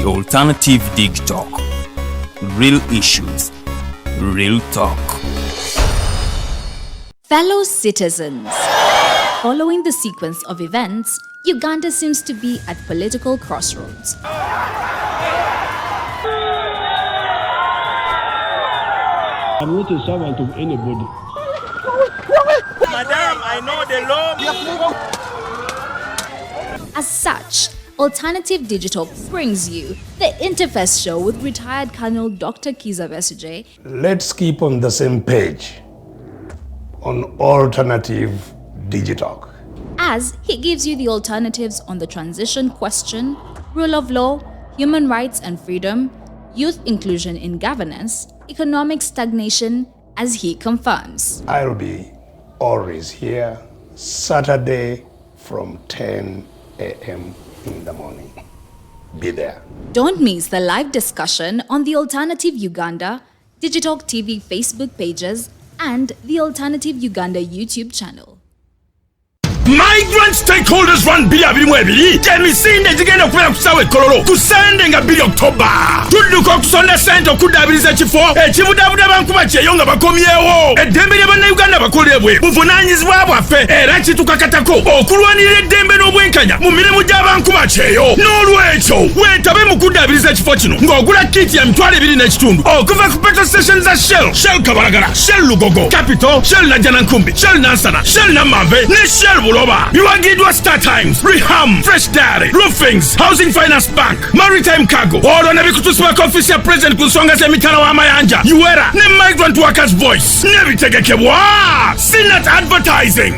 Alternative Dig Talk. Real issues, real talk. Fellow citizens, following the sequence of events, Uganda seems to be at political crossroads. I'm not a servant of anybody. Madam, I know the law. As such, Alternative Digital brings you the Interface Show with retired Colonel Dr. Kizza Besigye. Let's keep on the same page on Alternative Digital. As he gives you the alternatives on the transition question, rule of law, human rights and freedom, youth inclusion in governance, economic stagnation, as he confirms. I'll be always here, Saturday from 10 a.m. in the morning. Be there. Don't miss the live discussion on the Alternative Uganda, Digitalk TV Facebook pages, and the Alternative Uganda YouTube channel. Migrant stakeholders run biya birimwe jemisinde zigenda okubera kusawa ekololo ku Sunday nga 2 October tudduka okusonda sente okuddaabiriza ekifo ekibudabuda bankuba kyeyo nga bakomyewo eddembe lya bannayuganda bakolebwe buvunaanyizibwa bwaffe era kitukakatako okulwanirira eddembe n'obwenkanya mu mirimu gy'abankuba kyeyo n'olwekyo weetabe mu kuddaabiriza ekifo kino ng'ogula kiti ya $2.5 okuva ku petrol station za Shell Kabalagala, Shell Lugogo, Capital, Shell Najjanankumbi, Shell Nansana, Shell Namave ne Shell Buloba. Biwagidwa Star Times, Reham, Fresh Dairy, Roofings, Housing Finance Bank, Maritime Cargo. Olwo ne bikutusibako ofisi ya President ku nsonga z'emitala w'amayanja, UERA ne Migrant Workers Voice. Nebitegekebwa Sinat Advertising.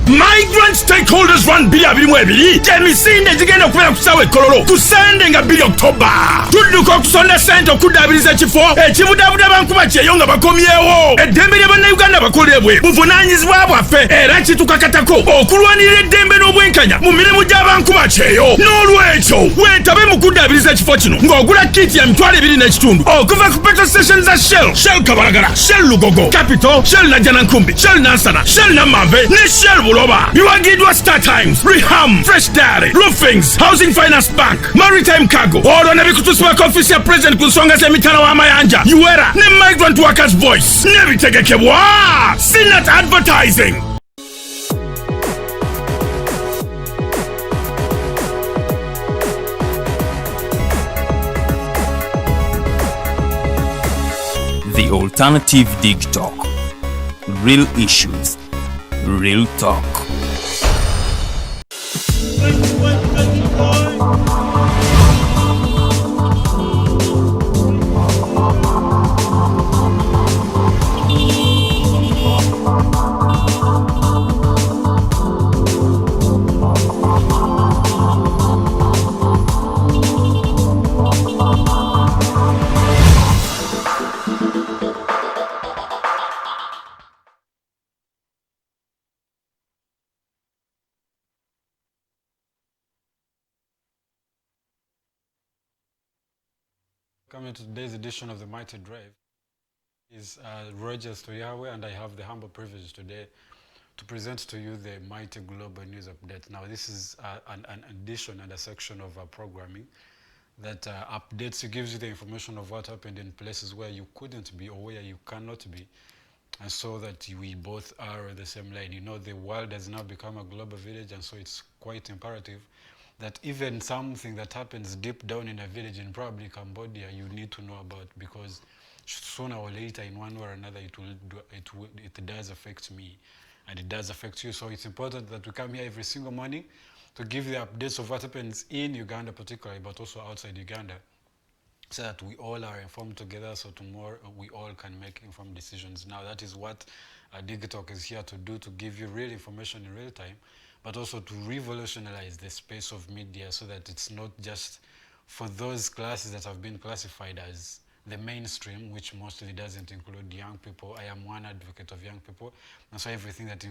Migrant stakeholders run biya birimwe jemisinde zigenda okubera kusawa ekololo ku Sunday nga 2 October tudduka okusonda sente okuddaabiriza ekifo ekibudabuda bankuba kyeyo nga bakomyewo eddembe lya bannayuganda bakolebwe buvunaanyizibwa bwaffe era kitukakatako okulwanirira eddembe n'obwenkanya mu mirimu gy'abankuba kyeyo n'olwekyo weetabe mu kuddaabiriza ekifo kino ng'ogula kiti ya $2.5 okuva ku petrol station za Shell Kabalagala, Shell Lugogo, Capital, Shell Najjanankumbi, Shell Nansana, Shell Namave ne Shell Buloba. Biwagidwa Star Times, Reham, Fresh Dairy, Roofings, Housing Finance Bank, Maritime Cargo. Olwo ne bikutusibako ofisi ya President ku nsonga z'emitala w'amayanja, UERA ne Migrant Workers Voice. Nebitegekebwa Sinat Advertising. The Alternative Dig Talk. Real issues, real talk. Coming to today's edition of the Mighty Drive is Rogers to Yahweh, and I have the humble privilege today to present to you the Mighty Global News Update. Now, this is an addition and a section of our programming that updates you, gives you the information of what happened in places where you couldn't be or where you cannot be, and so that we both are on the same line. You know, the world has now become a global village, and so it's quite imperative that even something that happens deep down in a village in probably Cambodia, you need to know about, because sooner or later, in one way or another, it does affect me, and it does affect you. So it's important that we come here every single morning to give you the updates of what happens in Uganda particularly, but also outside Uganda, so that we all are informed together, so tomorrow we all can make informed decisions. Now, that is what Digitalk is here to do, to give you real information in real time, but also to revolutionize the space of media, so that it's not just for those classes that have been classified as the mainstream, which mostly doesn't include young people. I am one advocate of young people, and so everything that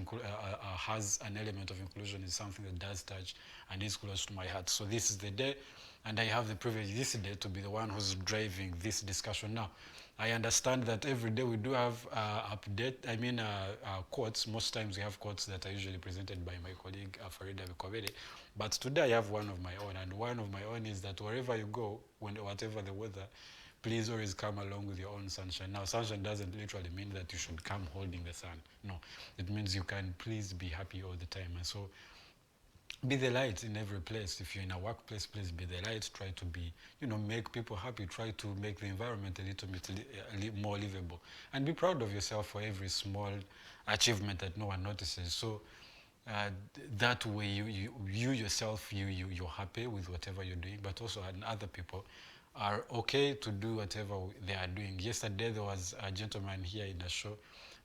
has an element of inclusion is something that does touch and is close to my heart. So this is the day And I have the privilege this day to be the one who's driving this discussion now. I understand that every day we do have quotes. Most times we have quotes that are usually presented by my colleague Farida Bikobede. But today I have one of my own, and one of my own is that wherever you go, whatever the weather, please always come along with your own sunshine. Now, sunshine doesn't literally mean that you should come holding the sun. No, it means you can please be happy all the time. And so be the light in every place. If you're in a workplace, please be the light. Try to be, make people happy. Try to make the environment a little bit more livable. And be proud of yourself for every small achievement that no one notices. So that way you yourself, you're happy with whatever you're doing, but also other people are okay to do whatever they are doing. Yesterday, there was a gentleman here in the show.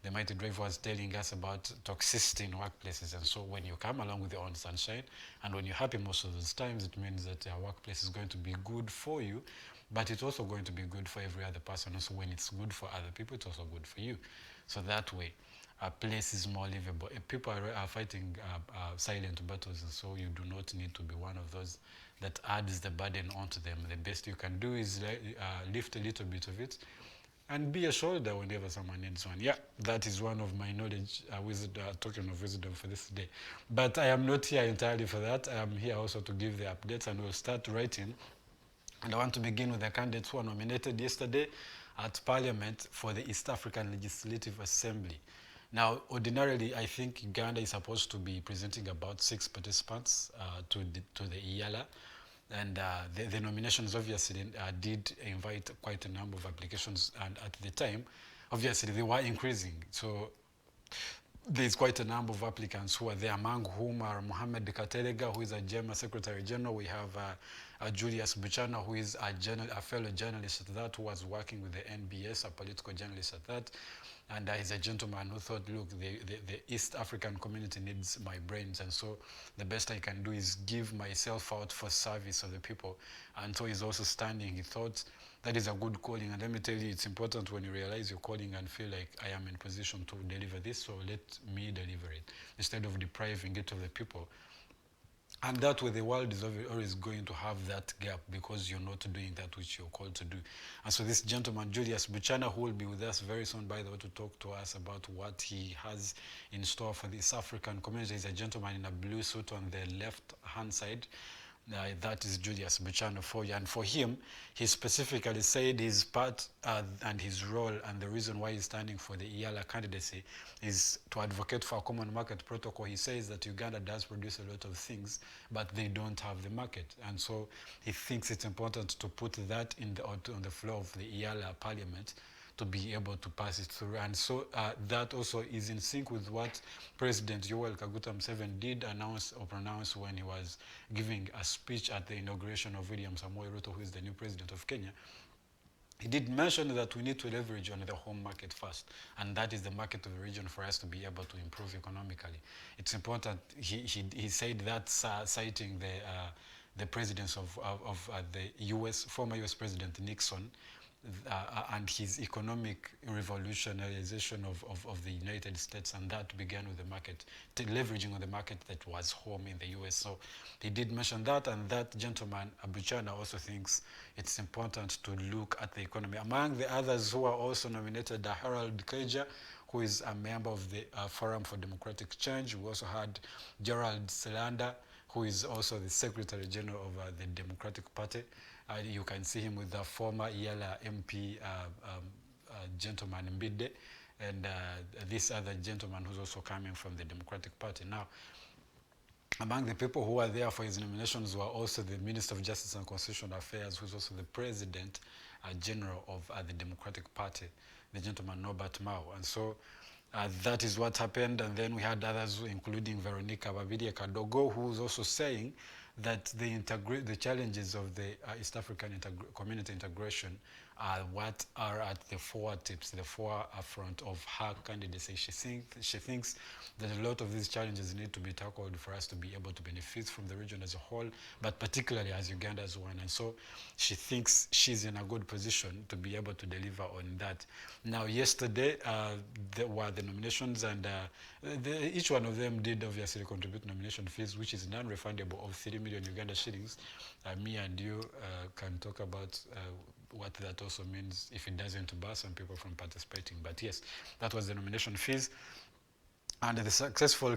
The Mighty Drive was telling us about toxicity in workplaces. And so when you come along with your own sunshine, and when you're happy most of those times, it means that your workplace is going to be good for you, but it's also going to be good for every other person. Also, when it's good for other people, it's also good for you. So that way, a place is more livable. People are fighting silent battles, and so you do not need to be one of those that adds the burden onto them. The best you can do is lift a little bit of it and be a shoulder whenever someone needs one. Yeah, that is one of my knowledge, token of wisdom for this day. But I am not here entirely for that. I am here also to give the updates, and we'll start writing. And I want to begin with the candidates who were nominated yesterday at Parliament for the East African Legislative Assembly. Now, ordinarily, I think Uganda is supposed to be presenting about 6 participants to the IALA. And the nominations obviously did invite quite a number of applications, and at the time, obviously they were increasing. So there's quite a number of applicants who are there, among whom are Mohamed Katelega, who is a German Secretary General. We have Julius Buchana, who is a fellow journalist at that, who was working with the NBS, a political journalist at that. And he's a gentleman who thought, look, the East African community needs my brains, and so the best I can do is give myself out for service of the people. And so he's also standing. He thought that is a good calling. And let me tell you, it's important when you realize your calling and feel like I am in position to deliver this, so let me deliver it, instead of depriving it of the people. And that way, the world is always going to have that gap because you're not doing that which you're called to do. And so this gentleman, Julius Buchana, who will be with us very soon, by the way, to talk to us about what he has in store for this African community, is a gentleman in a blue suit on the left-hand side. That is Julius Buchana for you. And for him, he specifically said his part and his role and the reason why he's standing for the IALA candidacy is to advocate for a common market protocol. He says that Uganda does produce a lot of things, but they don't have the market. And so he thinks it's important to put that on the floor of the IALA parliament to be able to pass it through. And so that also is in sync with what President Yoweri Kaguta Museveni did announce or pronounce when he was giving a speech at the inauguration of William Samoei Ruto, who is the new president of Kenya. He did mention that we need to leverage on the home market first, and that is the market of the region for us to be able to improve economically. It's important. He said that citing the presidents of the former U.S. President Nixon, and his economic revolutionization of the United States, and that began with the market, leveraging on the market that was home in the US. So he did mention that, and that gentleman, Buchana, also thinks it's important to look at the economy. Among the others who are also nominated are Harold Keja, who is a member of the Forum for Democratic Change. We also had Gerald Selanda, who is also the Secretary General of the Democratic Party. You can see him with the former IALA MP gentleman Mbide, and this other gentleman who's also coming from the Democratic Party. Now, among the people who are there for his nominations were also the Minister of Justice and Constitutional Affairs, who's also the President General of the Democratic Party, the gentleman Norbert Mao. And so that is what happened. And then we had others, including Veronica Babidi Kadogo, who's also saying that the challenges of the East African community integration what are at the four tips, the forefront of her candidacy. She thinks that a lot of these challenges need to be tackled for us to be able to benefit from the region as a whole, but particularly as Uganda as one. And so she thinks she's in a good position to be able to deliver on that. Now, yesterday, there were the nominations, and each one of them did obviously contribute nomination fees, which is non-refundable, of 3 million Uganda shillings. Me and you can talk about what that also means if it doesn't bar some people from participating. But yes, that was the nomination fees. And the successful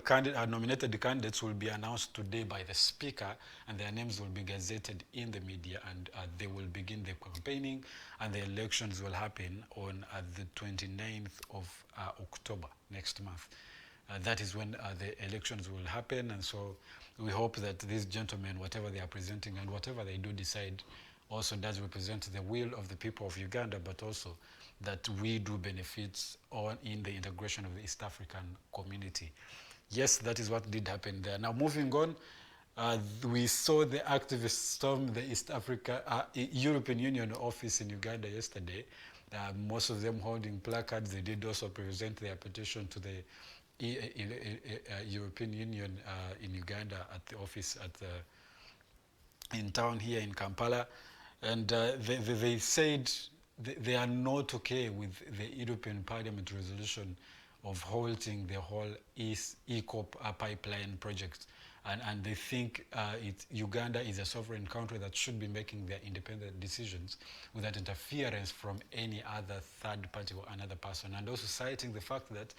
nominated candidates will be announced today by the Speaker, and their names will be gazetted in the media, and they will begin the campaigning, and the elections will happen on the 29th of October next month. That is when the elections will happen, and so we hope that these gentlemen, whatever they are presenting and whatever they do decide, also does represent the will of the people of Uganda, but also that we do benefit in the integration of the East African community. Yes, that is what did happen there. Now, moving on, we saw the activists storm the European Union office in Uganda yesterday. Most of them holding placards. They did also present their petition to the European Union in Uganda at the office in town here in Kampala. And they said they are not okay with the European Parliament resolution of halting the whole ECOP pipeline project. And they think Uganda is a sovereign country that should be making their independent decisions without interference from any other third party or another person. And also citing the fact that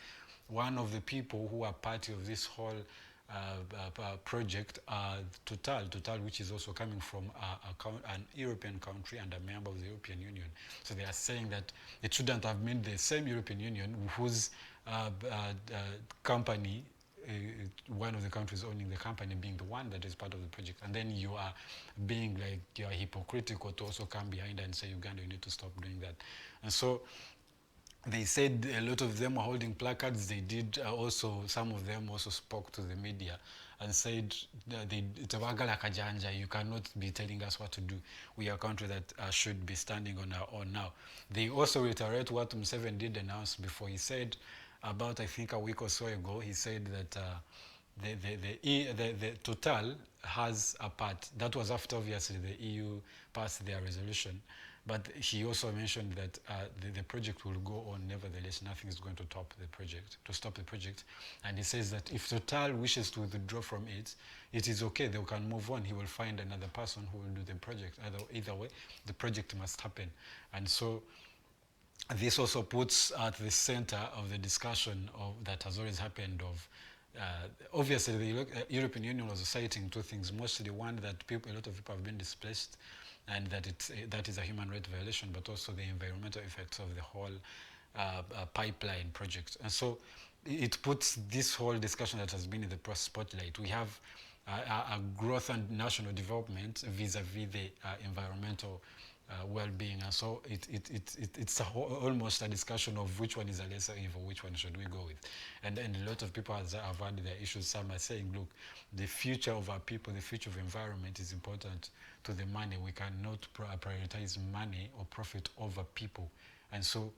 one of the people who are part of this whole project, Total, which is also coming from an European country and a member of the European Union. So they are saying that it shouldn't have been the same European Union whose company, one of the countries owning the company, being the one that is part of the project. And then you are being like, you are hypocritical to also come behind and say, Uganda, you need to stop doing that. And so they said a lot of them are holding placards. They did also, some of them also spoke to the media and said, you cannot be telling us what to do. We are a country that should be standing on our own now. They also reiterate what Museveni did announce before. He said about, I think a week or so ago, he said that the Total has a part. That was after obviously the EU passed their resolution. But he also mentioned that the project will go on nevertheless. Nothing is going to stop the project. And he says that if Total wishes to withdraw from it, it is okay. They can move on. He will find another person who will do the project. Either way, the project must happen. And so this also puts at the center of the discussion that has always happened of obviously the European Union was citing two things. Mostly one, that a lot of people have been displaced, and that is a human rights violation, but also the environmental effects of the whole pipeline project. And so it puts this whole discussion that has been in the press spotlight. We have a growth and national development vis-a-vis the environmental well-being, and so it's almost a discussion of which one is a lesser evil, which one should we go with. And a lot of people have had their issues. Some are saying, look, the future of our people, the future of environment is important to the money. We cannot prioritize money or profit over people. And so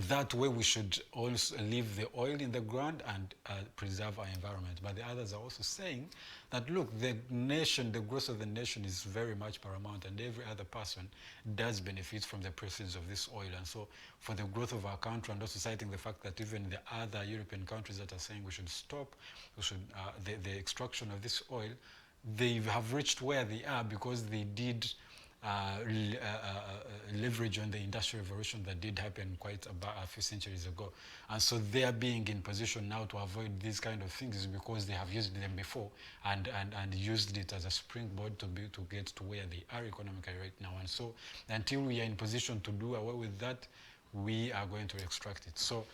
that way we should also leave the oil in the ground and preserve our environment. But the others are also saying that, look, the growth of the nation is very much paramount, and every other person does benefit from the proceeds of this oil. And so for the growth of our country, and also citing the fact that even the other European countries that are saying we should stop the extraction of this oil, they have reached where they are because they did leverage on the industrial revolution that did happen quite about a few centuries ago. And so they are being in position now to avoid these kind of things because they have used them before and used it as a springboard to get to where they are economically right now. And so until we are in position to do away with that, we are going to extract it. So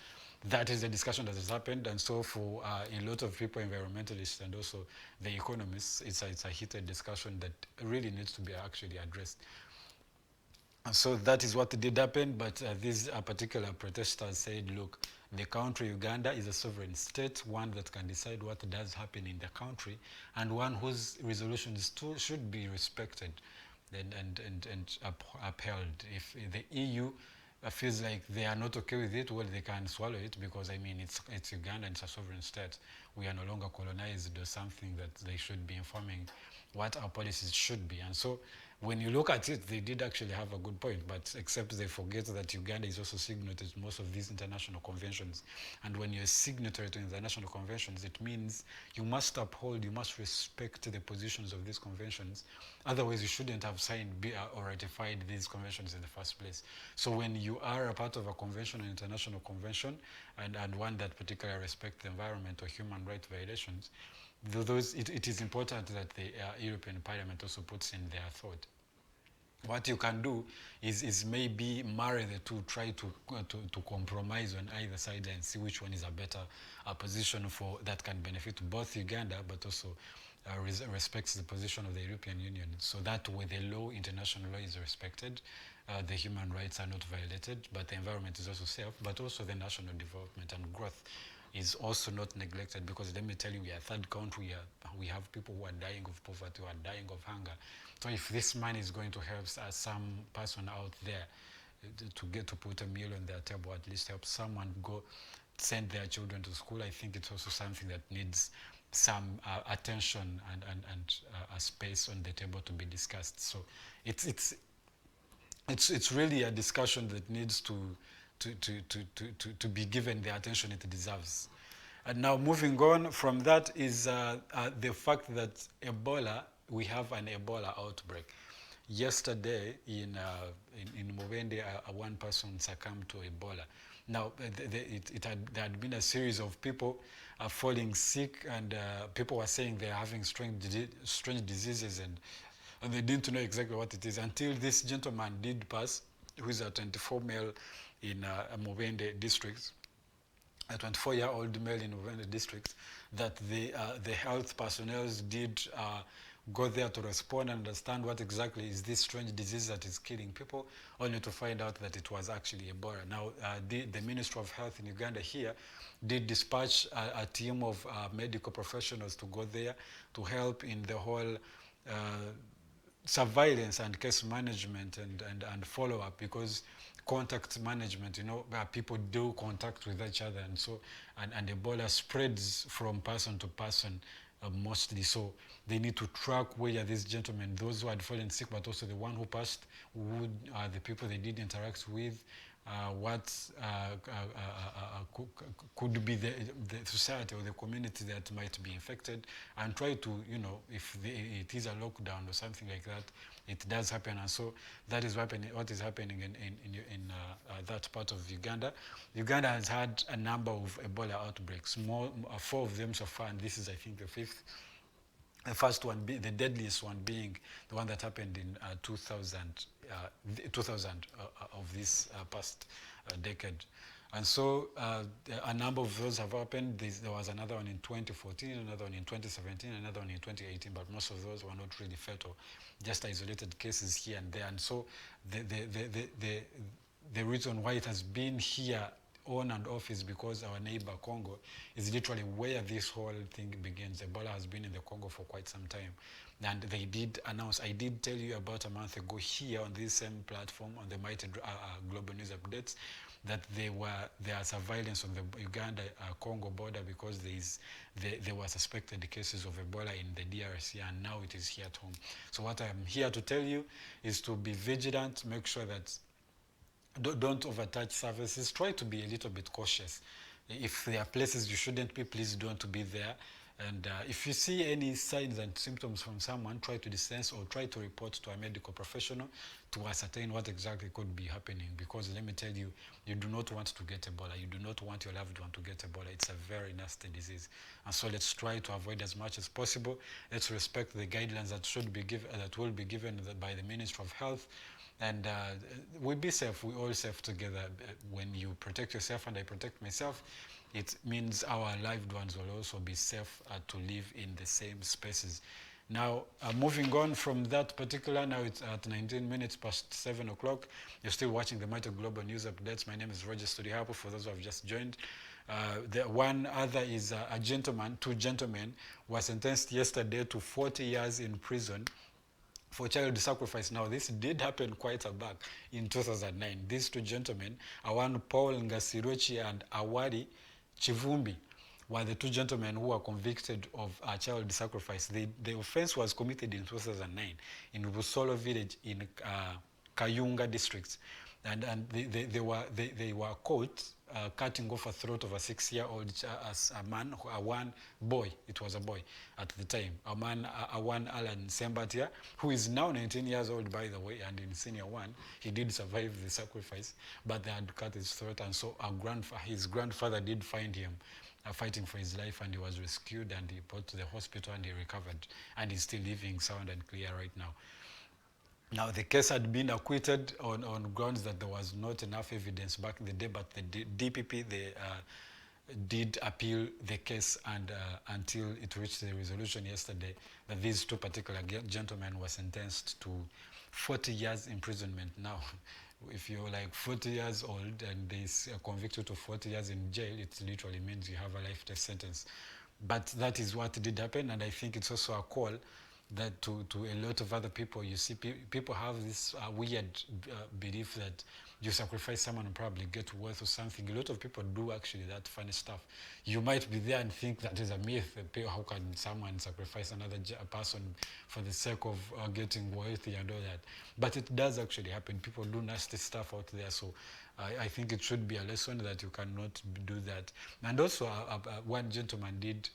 that is the discussion that has happened. And so for a lot of people, environmentalists and also the economists, it's a heated discussion that really needs to be actually addressed. And so that is what did happen. But these particular protesters said, look, the country Uganda is a sovereign state, one that can decide what does happen in the country, and one whose resolutions should be respected. upheld. If the EU feels like they are not okay with it, well, they can swallow it, because I mean it's Uganda and it's a sovereign state. We are no longer colonized or something that they should be informing what our policies should be. And so when you look at it, they did actually have a good point, but except they forget that Uganda is also signatory to most of these international conventions. And when you're a signatory to international conventions, it means you must uphold, you must respect the positions of these conventions. Otherwise, you shouldn't have signed or ratified these conventions in the first place. So when you are a part of a convention, an international convention, and one that particularly respects the environment or human rights violations, it is important that the European Parliament also puts in their thought. What you can do is maybe marry the two, try to compromise on either side and see which one is a better position for that can benefit both Uganda, but also respects the position of the European Union. So that way the law, international law, is respected, the human rights are not violated, but the environment is also safe, but also the national development and growth is also not neglected, because let me tell you, we are a third country. We have people who are dying of poverty, who are dying of hunger. So if this money is going to help some person out there to get to put a meal on their table, at least help someone go send their children to school, I think it's also something that needs some attention and a space on the table to be discussed. So it's really a discussion that needs to be given the attention it deserves. And now moving on from that is the fact that Ebola, we have an Ebola outbreak. Yesterday in Mubende, one person succumbed to Ebola. Now, there had been a series of people falling sick, and people were saying they're having strange diseases, and they didn't know exactly what it is until this gentleman did pass, who is a 24 male in Mubende district, a 24-year-old male in Mubende district, that the health personnel did go there to respond and understand what exactly is this strange disease that is killing people, only to find out that it was actually Ebola. Now, the Ministry of Health in Uganda here did dispatch a team of medical professionals to go there to help in the whole surveillance and case management and follow-up, because contact management, people do contact with each other, and so and Ebola spreads from person to person mostly. So they need to track where these gentlemen, those who had fallen sick, but also the one who passed, who are the people they did interact with, what could be the society or the community that might be infected, and try to, if it is a lockdown or something like that, it does happen. And so that is what is happening in that part of Uganda. Uganda has had a number of Ebola outbreaks, 4 of them so far, and this is, I think, the 5th. The first one, the deadliest one, being the one that happened in 2000 of this past decade. And so a number of those have happened. There was another one in 2014, another one in 2017, another one in 2018, but most of those were not really fatal, just isolated cases here and there. And so the reason why it has been here on and off is because our neighbor Congo is literally where this whole thing begins. Ebola has been in the Congo for quite some time, and they did announce, I did tell you about a month ago here on this same platform, on the Mighty Global News Updates, that there are surveillance on the Uganda-Congo border, because there were suspected cases of Ebola in the DRC, and now it is here at home. So what I'm here to tell you is to be vigilant, make sure that don't overtouch services. Try to be a little bit cautious. If there are places you shouldn't be, please don't be there. And if you see any signs and symptoms from someone, try to distance or try to report to a medical professional to ascertain what exactly could be happening. Because let me tell you, you do not want to get Ebola. You do not want your loved one to get Ebola. It's a very nasty disease. And so let's try to avoid as much as possible. Let's respect the guidelines that will be given by the Ministry of Health. And we be safe, we all safe together. When you protect yourself and I protect myself, it means our loved ones will also be safe to live in the same spaces. Now, moving on from that particular, now it's at 19 minutes past 7 o'clock. You're still watching the Mighty Global News Updates. My name is Roger Studihapo, for those who have just joined. The one other is two gentlemen were sentenced yesterday to 40 years in prison for child sacrifice. Now, this did happen quite a back in 2009. These two gentlemen, Awan Paul Ngasirochi and Awari Chivumbi, were the two gentlemen who were convicted of child sacrifice. The offense was committed in 2009 in Busolo village in Kayunga district. And they were caught cutting off a throat of a 6-year-old man, one boy, it was a boy at the time, one Alan Sembatia, who is now 19 years old, by the way, and in senior one. He did survive the sacrifice, but they had cut his throat, and so his grandfather did find him fighting for his life, and he was rescued, and he brought to the hospital, and he recovered, and he's still living sound and clear right now. Now, the case had been acquitted on grounds that there was not enough evidence back in the day, but the DPP did appeal the case, and until it reached the resolution yesterday that these two particular gentlemen were sentenced to 40 years imprisonment. Now, if you're like 40 years old and they convict you to 40 years in jail, it literally means you have a life sentence. But that is what did happen, and I think it's also a call that to a lot of other people. You see, people have this weird belief that you sacrifice someone and probably get worth or something. A lot of people do actually that funny stuff. You might be there and think that is a myth. How can someone sacrifice another person for the sake of getting wealthy and all that? But it does actually happen. People do nasty stuff out there. So I think it should be a lesson that you cannot do that. And also, one gentleman did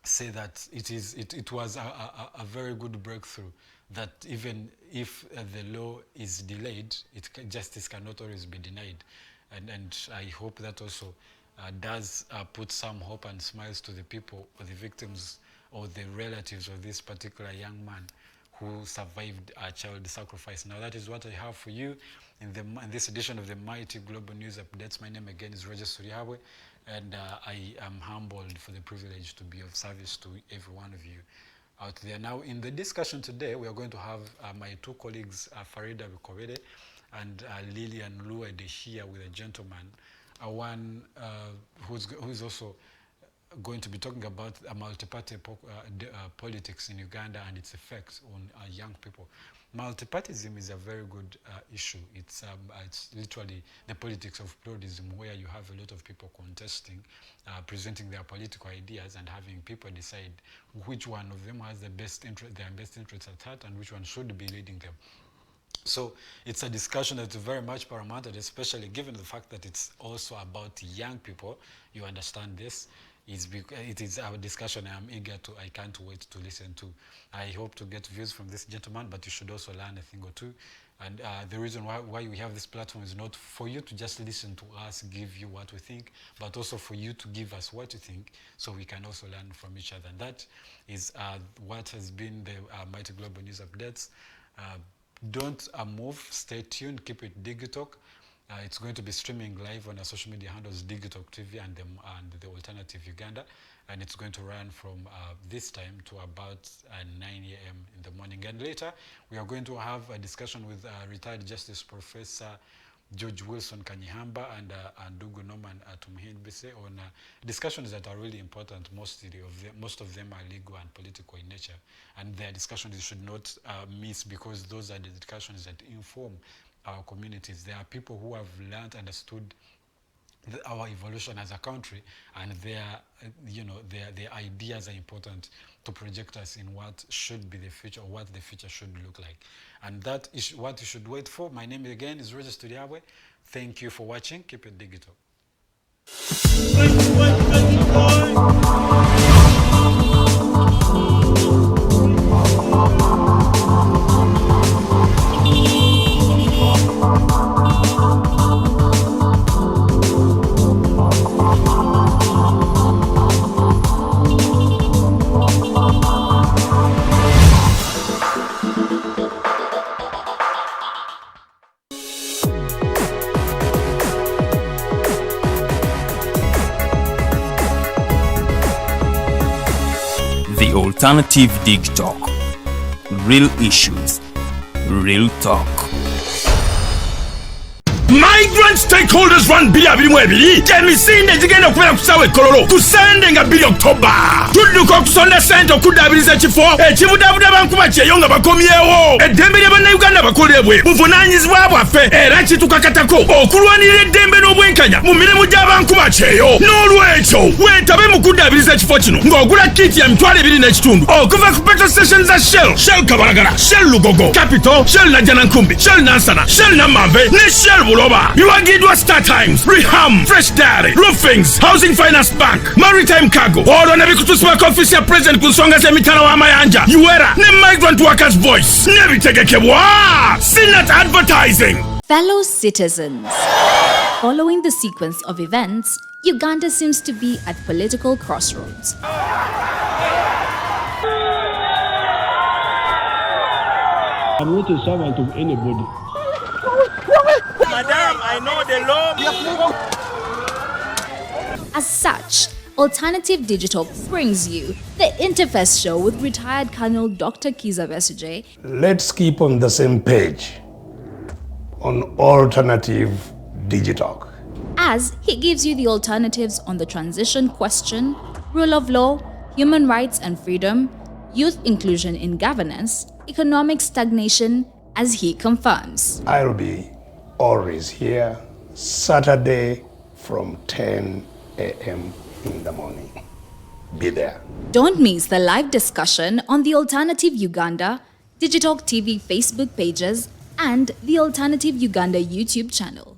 say that it was a very good breakthrough, that even if the law is delayed, justice cannot always be denied. And I hope that also does put some hope and smiles to the people, or the victims, or the relatives of this particular young man who survived a child sacrifice. Now, that is what I have for you in this edition of the Mighty Global News Updates. My name again is Roger Surihabwe, and I am humbled for the privilege to be of service to every one of you out there. Now, in the discussion today, we are going to have my two colleagues, Farida Bikowede and Lillian Luede, here with a gentleman, one who's also going to be talking about multi-party politics in Uganda and its effects on young people. Multipartyism is a very good issue. It's literally the politics of pluralism, where you have a lot of people contesting, presenting their political ideas, and having people decide which one of them has their best interests at heart and which one should be leading them. So it's a discussion that's very much paramount, and especially given the fact that it's also about young people. You understand this. It is our discussion. I can't wait to listen to. I hope to get views from this gentleman, but you should also learn a thing or two. And the reason why we have this platform is not for you to just listen to us, give you what we think, but also for you to give us what you think, so we can also learn from each other. And that is what has been the Mighty Global News Updates. Don't move, stay tuned, keep it digital. It's going to be streaming live on our social media handles, Digital TV and the Alternative Uganda, and it's going to run from this time to about 9 a.m. in the morning. And later, we are going to have a discussion with retired Justice Professor George Wilson Kanyihamba and Ndugu Norman Tumuhimbise on discussions that are really important. Most of them are legal and political in nature, and their discussions you should not miss, because those are the discussions that inform our communities. There are people who have learned, understood our evolution as a country, and their ideas are important to project us in what should be the future, or what the future should look like. And that is what you should wait for. My name again is Roger Studiabwe. Thank you for watching. Keep it digital. The Alternative Dig Talk. Real issues, real talk. Migrant stakeholders run BR22 kyemisinde gigenda okubeera ku ssaawa ekkololo ku Sunday nga 2 October. Tudduka okusonda ssente okuddaabiriza ekifo ekibudaabuda bankuba kyeyo nga bakomyewo. Eddembe lya bannayuganda bakolebwe buvunaanyizibwa bwaffe era kitukakatako okulwanirira eddembe n'obwenkanya mu mirimu gy'abankuba kyeyo. N'olwekyo weetabe mu kuddaabiriza ekifo kino ng'ogula kiti ya $2.5 okuva ku petrol station za Shell Kabalagala, Shell Lugogo, Capital, Shell Najjanankumbi, Shell Nansana, Shell Namambe ne Shell Buloba. Biwagidwa Star Times, Reham, Fresh Dairy, Roofings, Housing Finance Bank, Maritime Cargo. Olwo ne bikutusibako ofisi ya President ku nsonga z'emitala w'amayanja, UERA ne Migrant Workers Voice. Ne bitegekebwa Sinat Advertising. Fellow citizens, following the sequence of events, Uganda seems to be at political crossroads. I'm not a servant of anybody. Madam, I know the law. As such, Alternative Digital brings you the Interface Show with retired Colonel Dr. Kiza Besuje. Let's keep on the same page on Alternative Digital, As he gives you the alternatives on the transition question, rule of law, human rights and freedom, youth inclusion in governance, economic stagnation, as he confirms. I'll be always here Saturday from 10 a.m. in the morning. Be there. Don't miss the live discussion on the Alternative Uganda, Digital TV Facebook pages, and the Alternative Uganda YouTube channel.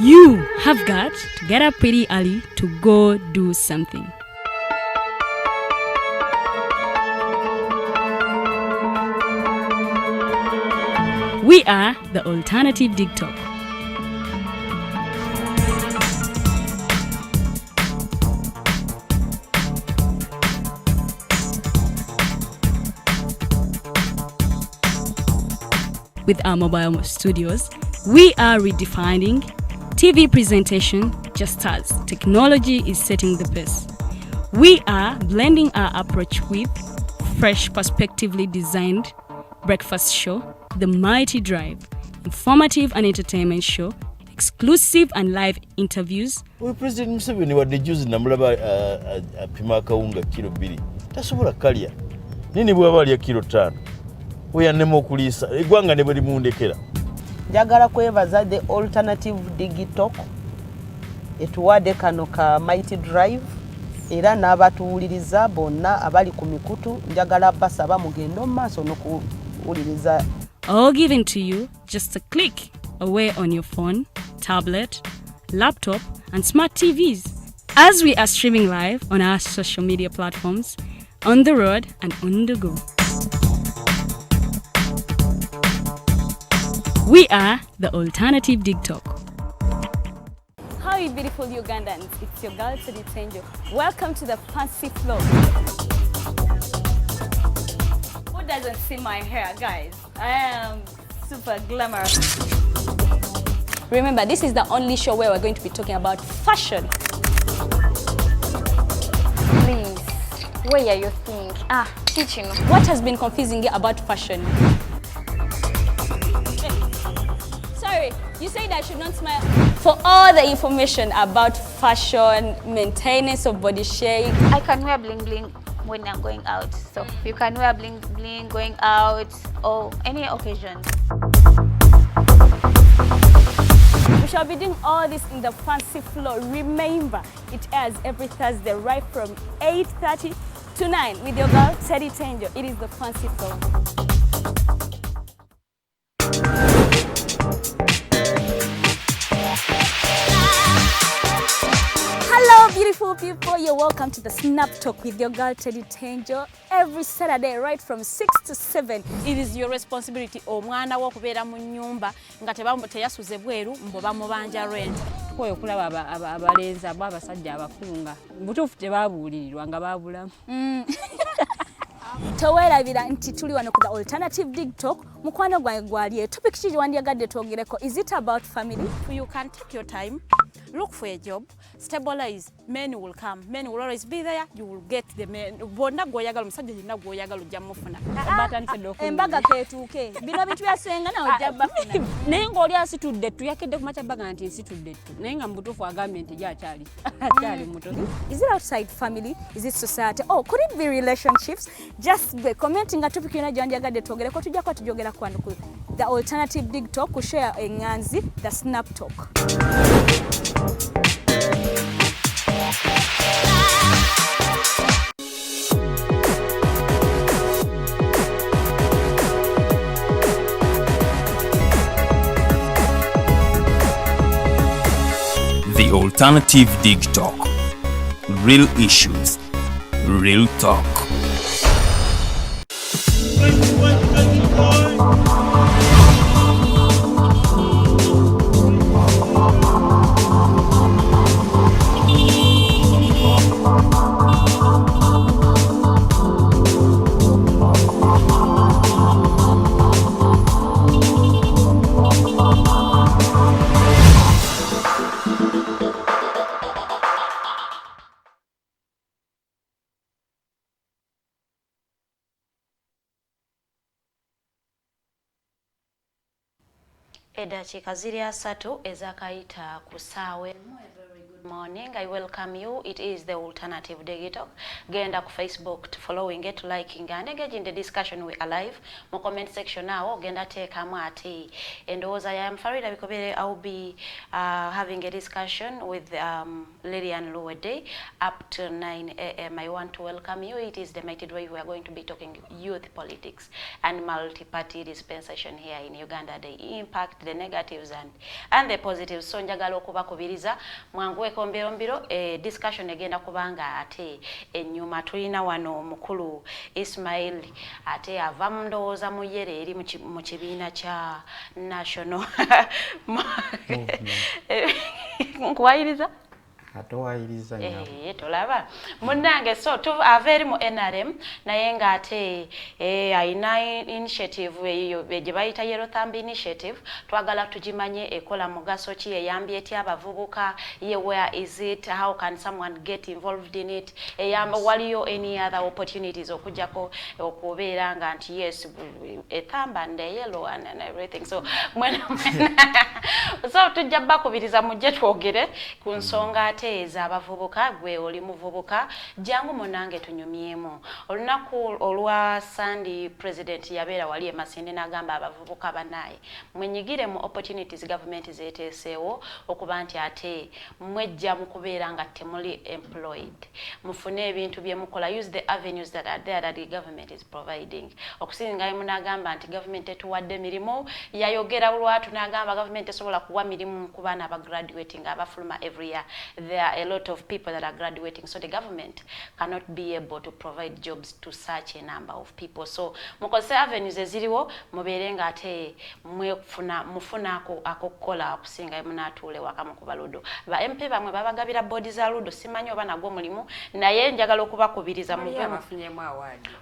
You have got to get up pretty early to go do something. We are the Alternative Digital. With our mobile studios, we are redefining TV presentation just as technology is setting the pace. We are blending our approach with fresh, perspectively designed breakfast show, The Mighty Drive, informative and entertainment show, exclusive and live interviews. President Museveni wadde juzi namulaba apima akawunga kilo 2 tasobola kalya nini bwaba alya kilo 5 oyannema okuliisa eggwanga ne bwe limundekera. Njagala kwebaza the Alternative Digital etuwadde kano ka Mighty Drive era n'abatuwuliriza bonna abali ku mikutu njagala basaba mugendo maaso n'okuwuliriza. All given to you just a click away on your phone, tablet, laptop and smart TVs as we are streaming live on our social media platforms, on the road and on the go. We are the Alternative Digital. How you beautiful Ugandans, it's your girl Tenjo. Welcome to the fancy floor. Who doesn't see my hair, guys? I am super glamorous. Remember, this is the only show where we're going to be talking about fashion. Please, where are you think? Teaching. What has been confusing you about fashion? Sorry, you said I should not smile. For all the information about fashion, maintenance of body shape. I can wear bling bling when I'm going out. So you can wear bling bling going out or any occasion. We shall be doing all this in the fancy floor. Remember, it airs every Thursday right from 8:30 to 9 with your girl Teddy Tenjo. It is the fancy floor. Hello beautiful people, you're welcome to the Snap Talk with your girl Teddy Tenjo every Saturday right from 6 to 7. It is your responsibility omwana wo kubeera mu nyumba nga teyasuze bweru mbo bamubanja rent. Koyo kulaba abalenzi abasajja abafunga butuufu tebabuulirirwa nga babulamu. Towerabira nti tuli wano ku the Alternative Digital. Mukwano gwange gwali topic kiri wandyagadde twogereko. Is it about family? You can take your time look for a job, stabilize, men will come, men will always be there, you will get the men. Bonna goyagala musajja yina goyagala ojja mufuna. Batandise doku. Embaga ketuke. Bino bitu byasenga na ojja bafuna. Naye ng'oli asitudde tu yakedde ku machabaga nti nsitudde tu. Naye nga mubutuufu agambye nti gy'akyali. Akyali muto. Is it outside family? Is it society? Oh, could it be relationships? Just be commenting a topic yona gyanjagadde twogereko tujjako tujogera kwano ku the alternative dig talk ku share enganzi the snap talk. The Alternative Dig Talk. Real issues, real talk. Edakiika ziri asatu ezakayita ku ssaawa. Morning, I welcome you. It is the Alternative Dig Talk. Genda ku Facebook to following it, liking and engage in the discussion. We are live. Mo comment section now. Genda tekamu ati. And as I am Farida Bikobere, I will be having a discussion with Lillian Luwede up to 9 a.m. I want to welcome you. It is the Mighty Drive. We are going to be talking youth politics and multi-party dispensation here in Uganda. The impact, the negatives and the positives. So njagala okubakubiriza mwangu mbiro discussion egenda kubanga ate ennyuma tulina wano mukulu Ismail ate ava mundowooza mu yere eri mu kibiina kya national nkuwayiriza atowayiriza tolaba munnange so ava eri mu NRM naye nga ate ayina initiative eyo gye bayita Yellow Thumb initiative twagala tugimanye ekola mugaso ki eyambye eti abavubuka ye where is it, how can someone get involved in it, eyamba waliyo any other opportunities okujjako okubeera nga nti yes a thumb and a yellow and everything so so tujja bakubiriza mujje twogere ku nsonga eza abavubuka gwe oli muvubuka jangu munange tunyumyemu olunaku olwa Sunday president yabeera wali emasinde n'agamba abavubuka banaye mwenyigire mu opportunities government zeteeseewo okuba nti ate mwejja mu kubeera nga temuli employed mufune ebintu bye mukola use the avenues that are there that the government is providing okusinga mu n'agamba nti government etuwadde mirimu yayogera lwatu n'agamba government esobola kuwa mirimu ku baana aba graduating abafuluma every year. There are a lot of people that are graduating, so the government cannot be able to provide jobs to such a number of people. So mukozese avenues eziriwo mubeere nga ate mufuna akokola okusinga munatuule waka mukuba ludo ba MP bamwe babagabira bodi za ludo simanyi oba nagwo mulimu naye njagala okubakubiriza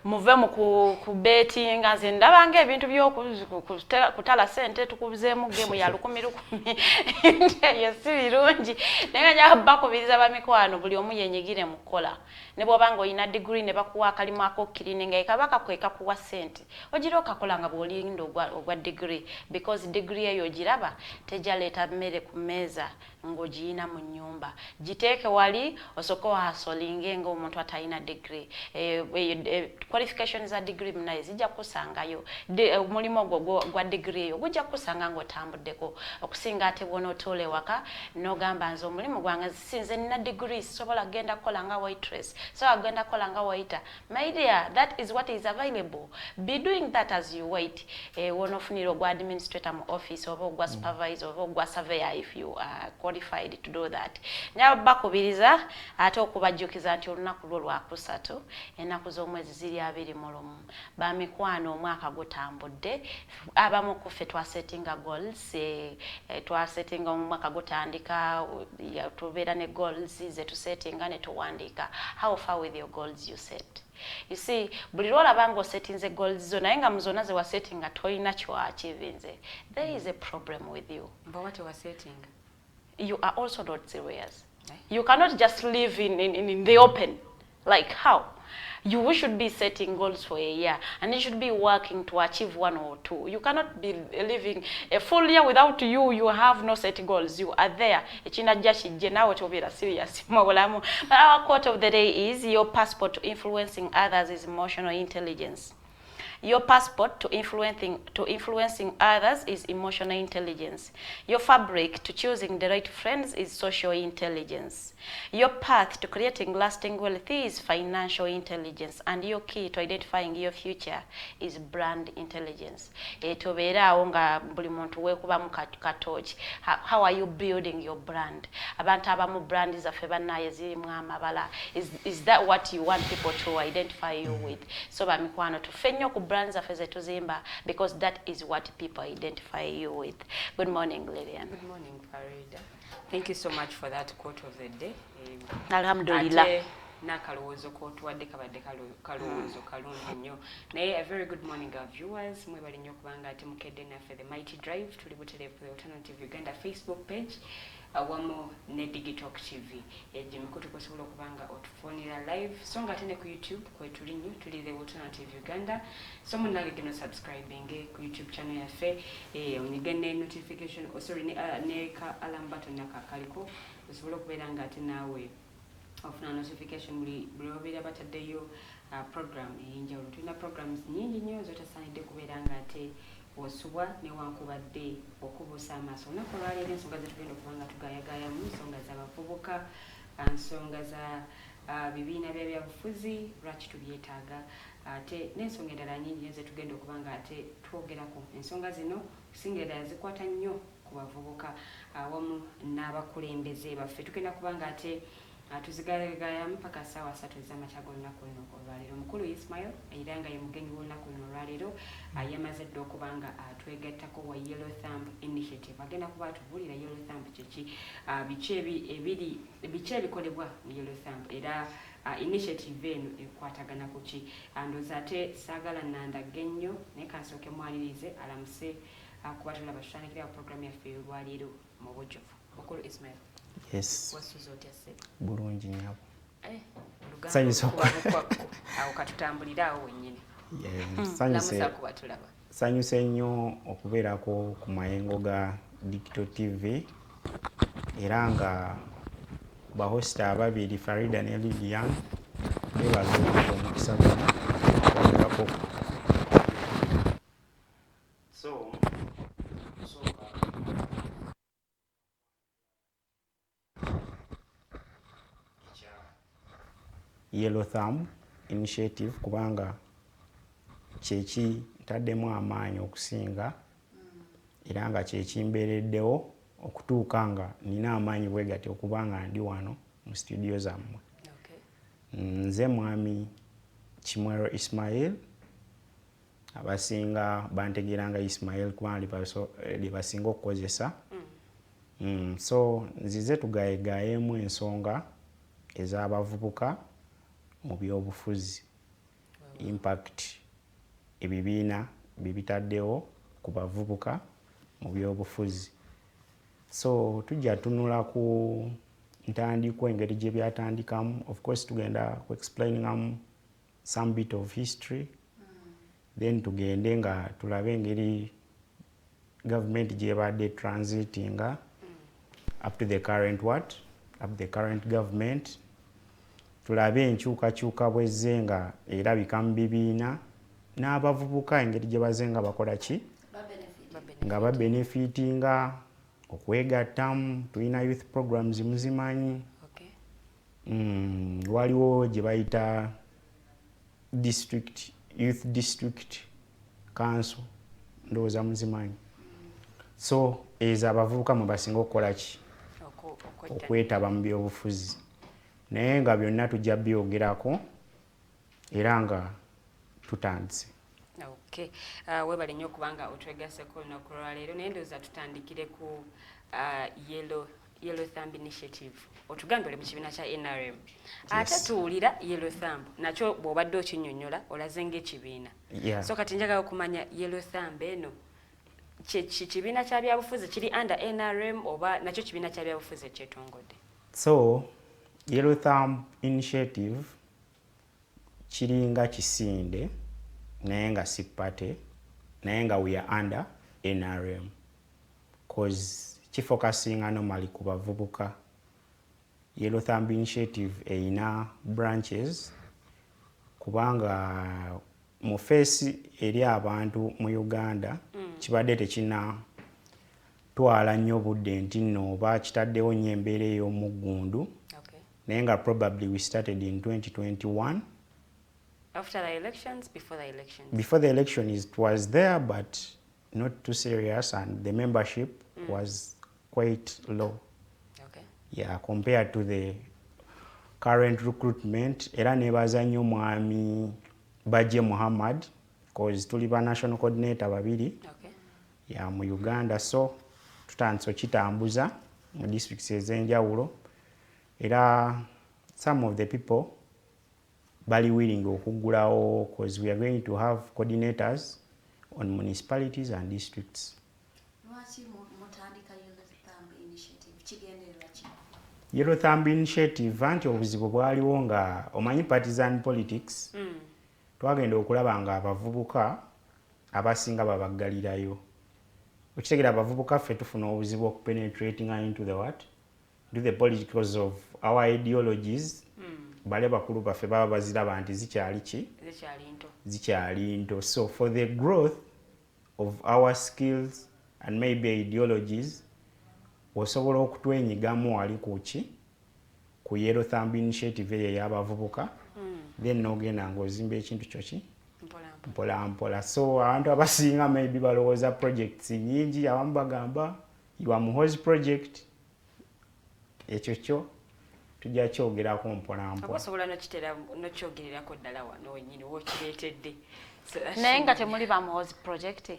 muve mu ku betting nze ndabanga ebintu byokutala sente tukubizeemu gemu ya 10,000 yesi birungi naye nga bakubiriza bamikwano buli omu yenyigire mu kola ne bw'obanga oyina degree ne bakuwa akalimu akokkirine nga ekabaka kweka kuwa sente ogira okakola nga bw'olinda ogwa degree because degree eyo giraba tejaleeta mmere ku mmeeza ng'ogiyina mu nnyumba giteeke wali osooka wahasolinge ng'omuntu atalina degree qualifications za degree munaye zijja kusangayo omulimu ogwo gwa degree eyo gujja kusanga ng'otambuddeko okusinga ate bw'onootoole waka n'ogamba nze omulimu gwange sinze nina degree sobola genda kukola nga waitress so agenda kukola nga waiter my dear that is what is available be doing that as you wait wonofunira ogwa administrator mu office oba ogwa supervisor oba ogwa surveyor if you are qualified to do that nyaba bakubiriza ate okubajjukiza nti olunaku lwo lwakusatu ennaku z'omwezi ziri 21 bamikwano omwaka gutambudde abamu kuffe twasettinga goals twasettinga omwaka gutandika tubeera ne goals ze tusettinga ne tuwandiika how far with your goals you set you see buli lwolaba ng'osettinze goals zo naye nga mu zonna ze wasettinga toyina kyoachievinze there is a problem with you mba what you are setting you are also not serious. You cannot just live in the open. Like how? You should be setting goals for a year and you should be working to achieve 1 or 2. You cannot be living a full year without you have no set goals. You are there. Serious. But our quote of the day is, your passport to influencing others is emotional intelligence. Your passport to influencing others is emotional intelligence. Your fabric to choosing the right friends is social intelligence. Your path to creating lasting wealth is financial intelligence. And your key to identifying your future is brand intelligence. How are you building your brand? Brand is that what you want people to identify you with? So brands of Tuzimba, because that is what people identify you with. Good morning, Lillian. Good morning, Farida. Thank you so much for that quote of the day. Alhamdulillah. A very good morning, our viewers. The Mighty Drive to the Alternative Uganda Facebook page. Awamo ne Digitalk TV. Jimikutu kusobola kubanga otufonera live. Songa tene ku YouTube kwetu linyu tuli the Alternative Uganda. Somo nage gino subscribing ku YouTube channel yaffe. Onigene notification ne ka alarm button kaliko. Kusobola kubeera nga ate naawe ofuna notification buli obeera bataddeyo program ey'enjawulo. Tulina programs nyingi nnyo zotasaanidde kubeera nga ate osubwa newankubadde okubuusa amaaso. Olunaku olwaleero ensonga zetugenda okubanga tugaayagaayamu ensonga z'abavubuka, ensonga za bibiina by'ebyabufuzi, lwaki tubyetaaga, ate n'ensonga endala nyingi zetugenda okubanga ate twogerako. Ensonga zino kusinga eddala zikwata nnyo ku bavubuka awamu n'abakulembeze baffe. Tugenda kubanga ate tuzigaayagaayamu paka ssaawa 3 ez'amakya g'olunaku luno olwaleero. Mukulu Ismail era nga ye mugenyi w'olunaku luno olwaleero yamaze dda okubanga twegattako wa Yellow Thumb Initiative. Agenda kuba atubuulira Yellow Thumb kiki, biki ebikolebwa mu Yellow Thumb era initiative eno ekwatagana ku ki. Ndowooza ate saagala nandagge nnyo naye kansooke mwalirize alamuse kuba tulaba tutandikira programu yaffe ey'olwaleero mu bujjuvu. Mukulu Ismail. Yes. Bulungi nyabo. Awo katutambulira awo wennyini. Sanyuse nnyo okubeerako ku mayengo ga Digital TV era nga bahosita ababiri Farida ne Lilian bebaza omukisa gwako. Yellow Thumb Initiative kubanga kyeki ntaddemu amaanyi okusinga era nga kyekimbeereddewo okutuuka nga nina amaanyi bwe gati okubanga ndi wano mu studio zammwe. Nze mwami Kimwero Ismail, abasinga bantegeeranga Ismail kubanga libasinga okukozesa. So nzize tugayegaayemu ensonga ez'abavubuka mu byobufuzi, impact ebibiina bibitaddewo ku bavubuka mu byobufuzi. So tujja tunula ku ntandikwa engeri gye byatandikamu. Of course tugenda ku explainingamu some bit of history, then tugende nga tulabe engeri government gye badde transitinga up to the current government. Tulabe enkyukakyuka bwezze nga erabika mu bibiina n'abavubuka engeri gye bazze nga bakola ki nga babenefitinga okwegattamu. Tulina youth programs muzimanyi. Waliwo gye bayita youth district council, ndowooza muzimanyi. So ezo abavubuka mwe basinga okukola ki okwetaba mu byobufuzi, naye nga byonna tujja byogerako era nga tutandise. Webale nnyo okubanga otwegaseko olunaku lwaleero, naye ndowooza tutandikire ku Yellow Thumb Initiative. Otugambe oli mu kibiina kya NRM. Ate tuwulira Yellow Thumb nakyo bw'obadde okinnyonnyola olaze ng'ekibiina. So kati njagala okumanya Yellow Thumb eno kibiina kya byabufuzi kiri under NRM oba nakyo kibiina kya byabufuzi ekyetongode? So Yellow Thumb Initiative kiringa kisinde naye nga si party naye nga we are under NRM cause kifocusing normally ku bavubuka. Yellow Thumb Initiative eyina branches kubanga mu face eri abantu mu Uganda kibadde tekina twala nnyo budde nti nno oba kitaddewo nnyo embeera ey'omuggundu naye nga probably we started in 2021. After the elections, before the elections? Before the election it was there but not too serious and the membership was quite low. Yeah, compared to the current recruitment. Era nebaza nnyo mwami Bazze Muhammad because tuli ba national coordinator babiri ya mu Uganda, so tutandise kitambuza mu districts ez'enjawulo era some of the people bali willing okugulawo because we are going to have coordinators on municipalities and districts. Yellow Thumb Initiative anti obuzibu bwaliwo nga omanyi partisan politics twagenda okulaba nga abavubuka abasinga babaggalirayo. Okitegera abavubuka ffe tufuna obuzibu okupenetrating into the what? Do the politics of our ideologies. Bale bakulu baffe baba baziraba nti zikyali nto. So for the growth of our skills and maybe ideologies osobola okutwenyigamu wali ku Yellow Thumb Initiative eyo y'abavubuka then n'ogenda ng'ozimba ekintu kyoki mpola mpola. So abantu abasinga maybe balowooza projects nyingi, abamu bagamba iwa Muhoozi project ekyo kyo tujja kyogerako mpola mpola. Osobola n'okyogererako ddala wano wennyini w'okireetedde naye nga temuli ba Muhoozi project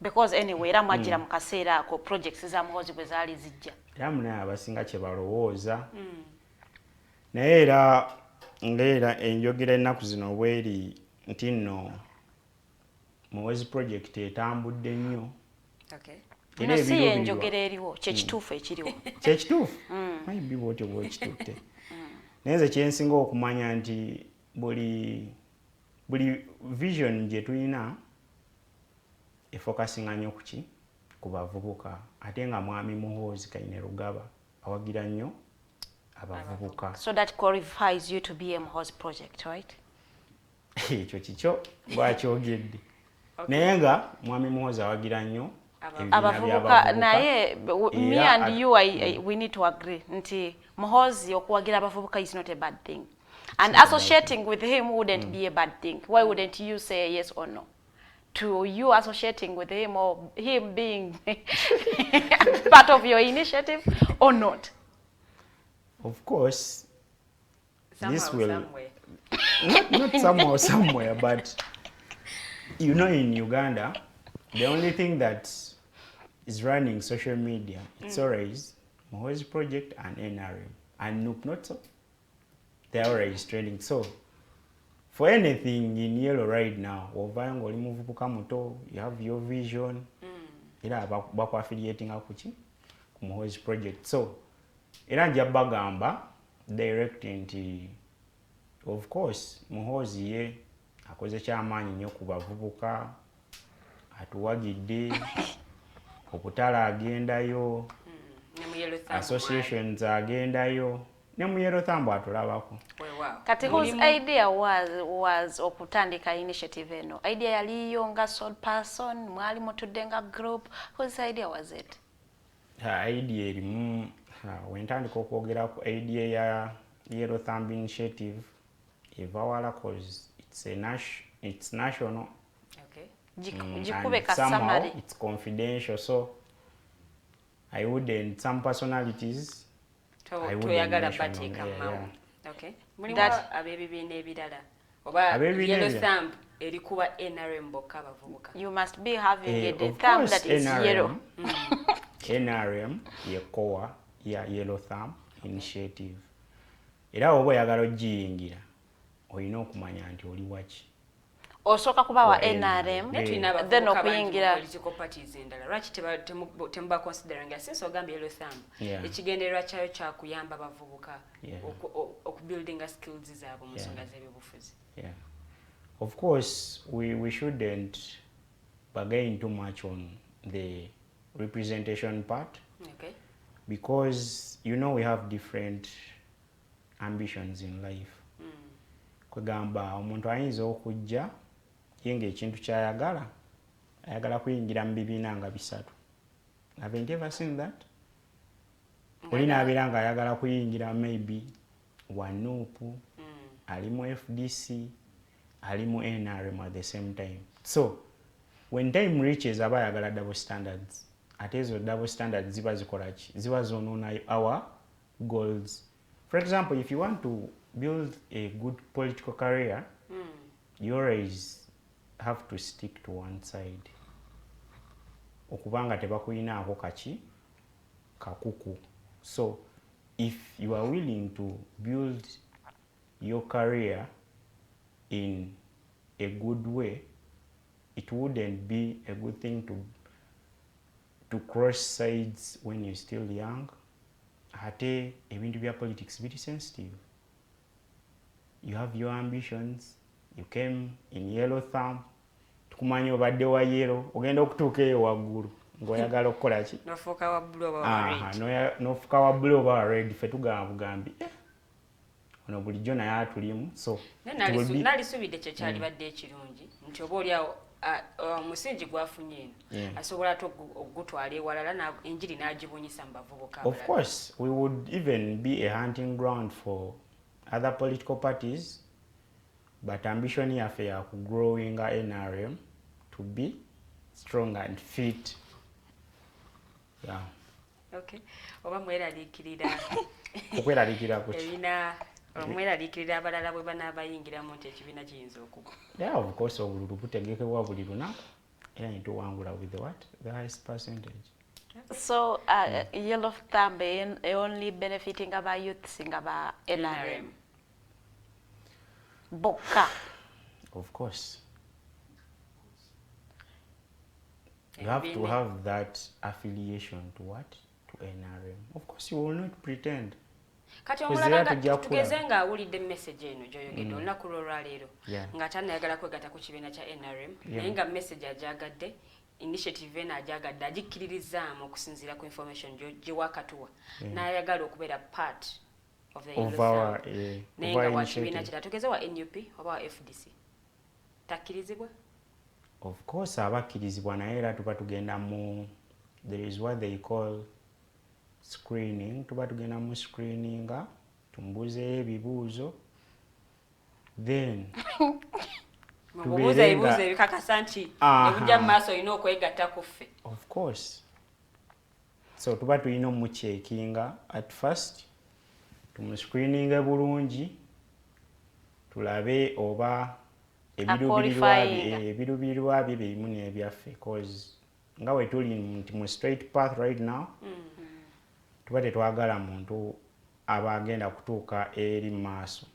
because anyway era mwajjira mu kaseera ako projects za Muhoozi bwe zaali zijja era munaye abasinga kye balowooza naye era ng'era enjogera ennaku zino bweri nti nno Muhoozi project etambudde nnyo. No, si enjogera eriwo kyekituufu ekiriwo kyekituufu maybe bwotyo bwekitutte naye nze kyensinga okumanya nti buli vision gye tulina efocusinga nnyo ku bavubuka ate nga mwami Muhoozi Kainerugaba awagira nnyo abavubuka. So that qualifies you to be a Muhoozi project, right? Ekyo kikyo bwakyogedde naye nga mwami Muhoozi awagira nnyo abavubuka naye me and you we need to agree nti Muhoozi okuwagira abavubuka is not a bad thing and associating with him wouldn't be a bad thing. Why wouldn't you say yes or no to you associating with him or him being part of your initiative or not? Of course somehow, this will somewhere. not somehow somewhere but you know in Uganda the only thing that is running social media, it's always Muhoozi project and NRM. And Nook not so. They're always trending. So for anything in Yellow right now, you have your vision. Baku affiliating akuchi Muhoozi project. So iranja bagamba directing of course Muhoozi ye akoze kyamaanyi nnyo ku bavubuka atuwagidde okutala agendayo associations agendayo ne mu Yellow Thumb atulabako. Kati whose idea was okutandika initiative eno? Idea yaliyo nga sole person, mwali mutudde nga group? Whose idea was it? Idea erimu wentandika okwogera ku idea ya Yellow Thumb Initiative evawala cause it's national. And somehow it's confidential, so I wouldn't, some personalities I wouldn't mention them. Okay. Mulimu abebibiina ebirala oba Yellow Thumb erikuba NRM bokka abavubuka. You must be having a thumb that is NRM, yellow. NRM ye core ya Yellow Thumb Initiative. Era oba oyagala ogiyingira olina okumanya nti oli waki. Osoka kubawa NRM then okuyingira political parties endala lwaki temuba considering since ogambye Yellow Thumb ekigendererwa kyayo kyakuyamba bavubuka okubuildinga skills zaabwe mu nsonga z'ebyobufuzi. Of course we shouldn't bargain too much on the representation part, because you know we have different ambitions in life. Kwegamba omuntu ayinza okujja yenga ekintu kyayagala ayagala kuyingira mu bibiina nga bisatu. Have you ever seen that? Olina abeera nga ayagala kuyingira maybe wanupu alimu FDC alimu NRM at the same time. So when time reaches aba ayagala double standards, ate ezo double standards ziba zikola ki? Ziba zonoona our goals. For example, if you want to build a good political career, you always have to stick to one side. Okubanga tebakuyinaako kaki kakuku. So if you are willing to build your career in a good way, it wouldn't be a good thing to cross sides when you're still young. Ate ebintu bya politics very sensitive. You have your ambitions. You came in Yellow Thumb. Tukumanya obadde wa yellow, ogenda okutuuka eyo waggulu ng'oyagala okukola ki? N'ofuuka wa blue oba wa red. N'ofuuka wa blue oba wa red. Ffe tugamba bugambi ono bulijjo naye atulimu. So nalisuubidde kye kyalibadde ekirungi nti oba oliawo omusingi gwafunye eno asobola ate okugutwala ewalala enjiri n'agibunyisa mu bavubuka. Of course, we would even be a hunting ground for other political parties, but ambition yaffe ya growing NRM to be strong and fit. Okay. Oba mweraliikirira okweraliikirira ku ebina omweraliikirira abalala bwe banaabayingiramu nti ekibiina kiyinza okugwa. Of course obululu butegekebwa buli lunaku era nituwangula with the highest percentage. So Yellow Thumb only benefiting aba youths ngaba NRM bokka. Of course. You have to have that affiliation to what? To NRM. Of course, you will not pretend. Kati omulala tugeze nga awulidde message eno gy'oyogedde olunaku lw'olwaleero nga tanayagala kwegatta ku kibiina kya NRM naye nga message ajagadde initiative eno ajagadde agikkiririzaamu okusinziira ku information gye wakatuwa n'ayagala okubeera part of the Yellow Thumb naye nga wa kibiina kira tugeze wa NUP oba wa FDC takkirizibwa. Of course abakkirizibwa naye era tuba tugenda mu there is what they call screening. Tuba tugenda mu screeninga tumbuzeeyo ebibuuzo then mubuuza ebibuuzo ebikakasa nti ebujja mu maaso olina okwegatta ku ffe. Of course. So tuba tulina omucheckinga at first tumuscreeninge bulungi tulabe oba ebiruubirirwa bye birimu n'ebyaffe, cause nga we tuli nti mu straight path right now tuba tetwagala muntu aba agenda kutuuka eri mu maaso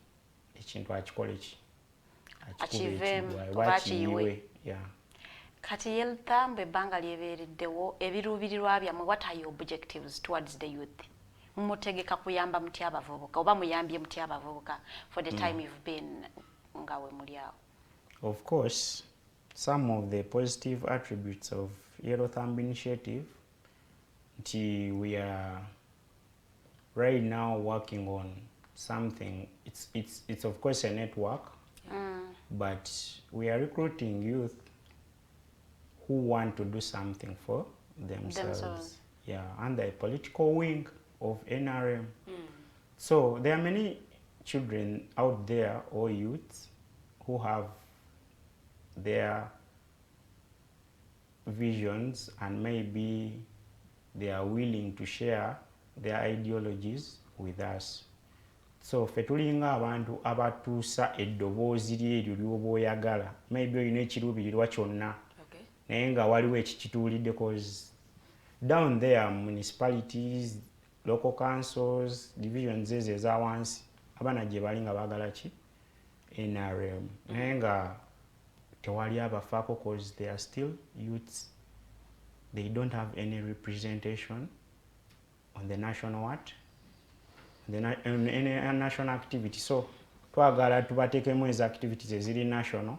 ekintu akikole ki akiyiwe. Kati Yellow Thumb ebbanga lyebeereddewo ebiruubirirwa byammwe, what are your objectives towards the youth? Mutegeka kuyamba mutya abavubuka oba muyambye mutya abavubuka for the time you've been nga we muli awo? Of course, some of the positive attributes of Yellow Thumb initiative, we are right now working on something. It's of course a network, but we are recruiting youth who want to do something for themselves. Yeah, under a political wing of NRM. So there are many children out there or youths who have their visions and maybe they are willing to share their ideologies with us. So ffe tulinga abantu abatuusa eddoboozi lyeryo ly'oba oyagala, maybe olina ekiruubirirwa kyonna naye nga waliwo ekikituulidde, cause down there municipalities, local councils, divisions ezo eza wansi abaana gye bali nga baagala ki NRM naye nga tewali abafaako cause they are still youths. They don't have any representation on the national what? On any national activity. So twagala tubateekemu ezo activities eziri national.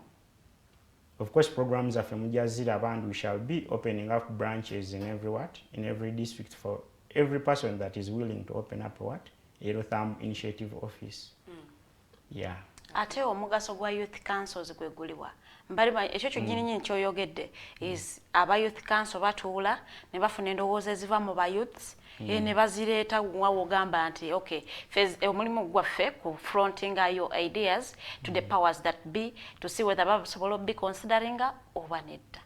Of course, programs are from Mujazira and we shall be opening up branches in every district for every person that is willing to open up Yellow Thumb Initiative office. Yeah. Ate omugaso gwa youth councils gwe guliwa. Mbali ekyo kyonyini kyoyogedde is aba youth council batuula ne bafuna endowooza eziva mu ba youths ne bazireeta wawogamba nti okay omulimu gwaffe ku fronting your ideas to the powers that be to see whether basobola be considering oba nedda.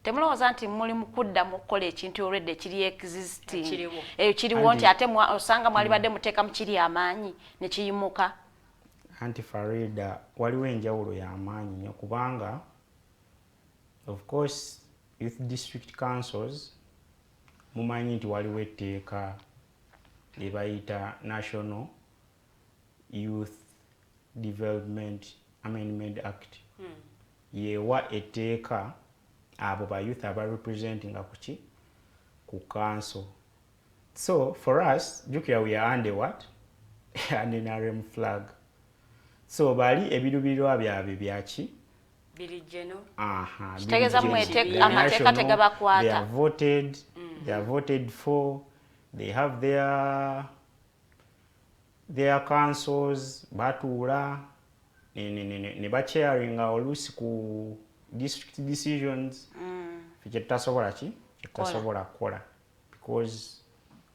Temulowooza nti muli mu kuddamu okukola ekintu already kiri existing kiriwo nti ate osanga mwali badde muteeka mu kiri amaanyi ne kiyimuka. Anti Farida waliwo enjawulo y'amaanyi nnyo kubanga of course youth district councils mumanyi nti waliwo etteeka lye bayita National Youth Development Amendment Act yewa etteeka abo ba youth aba representing ku council. So for us jukira we are under what? An NRM flag. So bali ebirubirwa byabwe byaki birijeno kitegeza mwete amateeka tegabakwata. They are voted for, they have their councils batuula ne bachairing oluusi ku district decisions fike tutasobola kukola because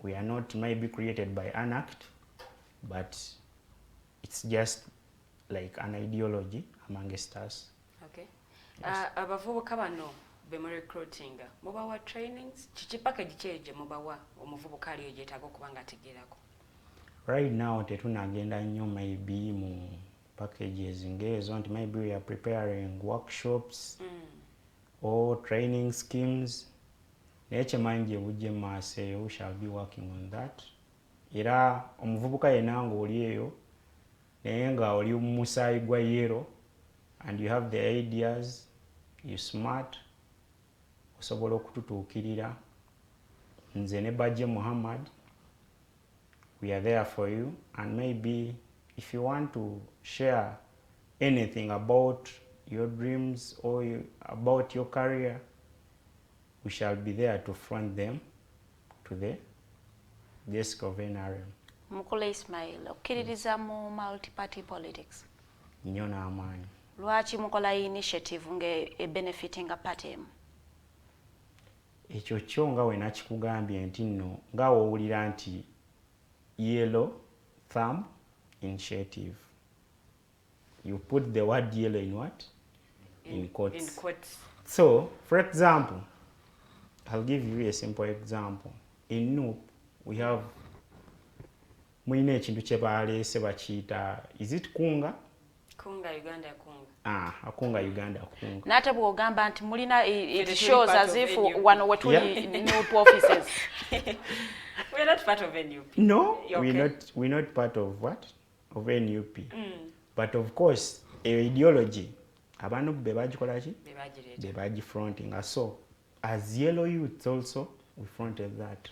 we are not maybe created by an act but it's just like an ideology amongst us. Okay. Abavubuka bano be mu recruiting mubawa trainings kiki package kyeje mubawa omuvubuka aliyo gyetaaga okubanga ategeerako. Right now tetunagenda nnyo maybe mu packages ngezo nti maybe we are preparing workshops or training schemes. Nekimanyi gye bujje maaso we shall be working on that. Era omuvubuka yenna ng'oli eyo naye nga oli mu musaayi gwa yellow and you have the ideas, you smart, osobola okututuukirira. Nze ne Bajje Muhammad, we are there for you, and maybe if you want to share anything about your dreams or about your career, we shall be there to front them to the desk of NRM. Mukula Ismail, okkiririza mu multi-party politics? Nnyo n'amaanyi. Lwaki mukola initiative nge benefiting a party? Ekyo kyo nga we nakikugambye nti nno nga wowulira nti Yellow Thumb Initiative. You put the word yellow in what? In quotes. In quotes. So, for example, I'll give you a simple example. In Noop, we have muyina ekintu kye baleese bakiyita, is it kunga? Kunga Uganda kunga. Akunga Uganda kunga. Nate bw'ogamba nti mulina it shows as if wano we tuli Noop offices. We're not part of NUP. No, okay. we're not part of what? Of NUP. But of course, ideology, abantu be bagikola ki? Be bagifronting. So, as Yellow Youth also, we fronted that.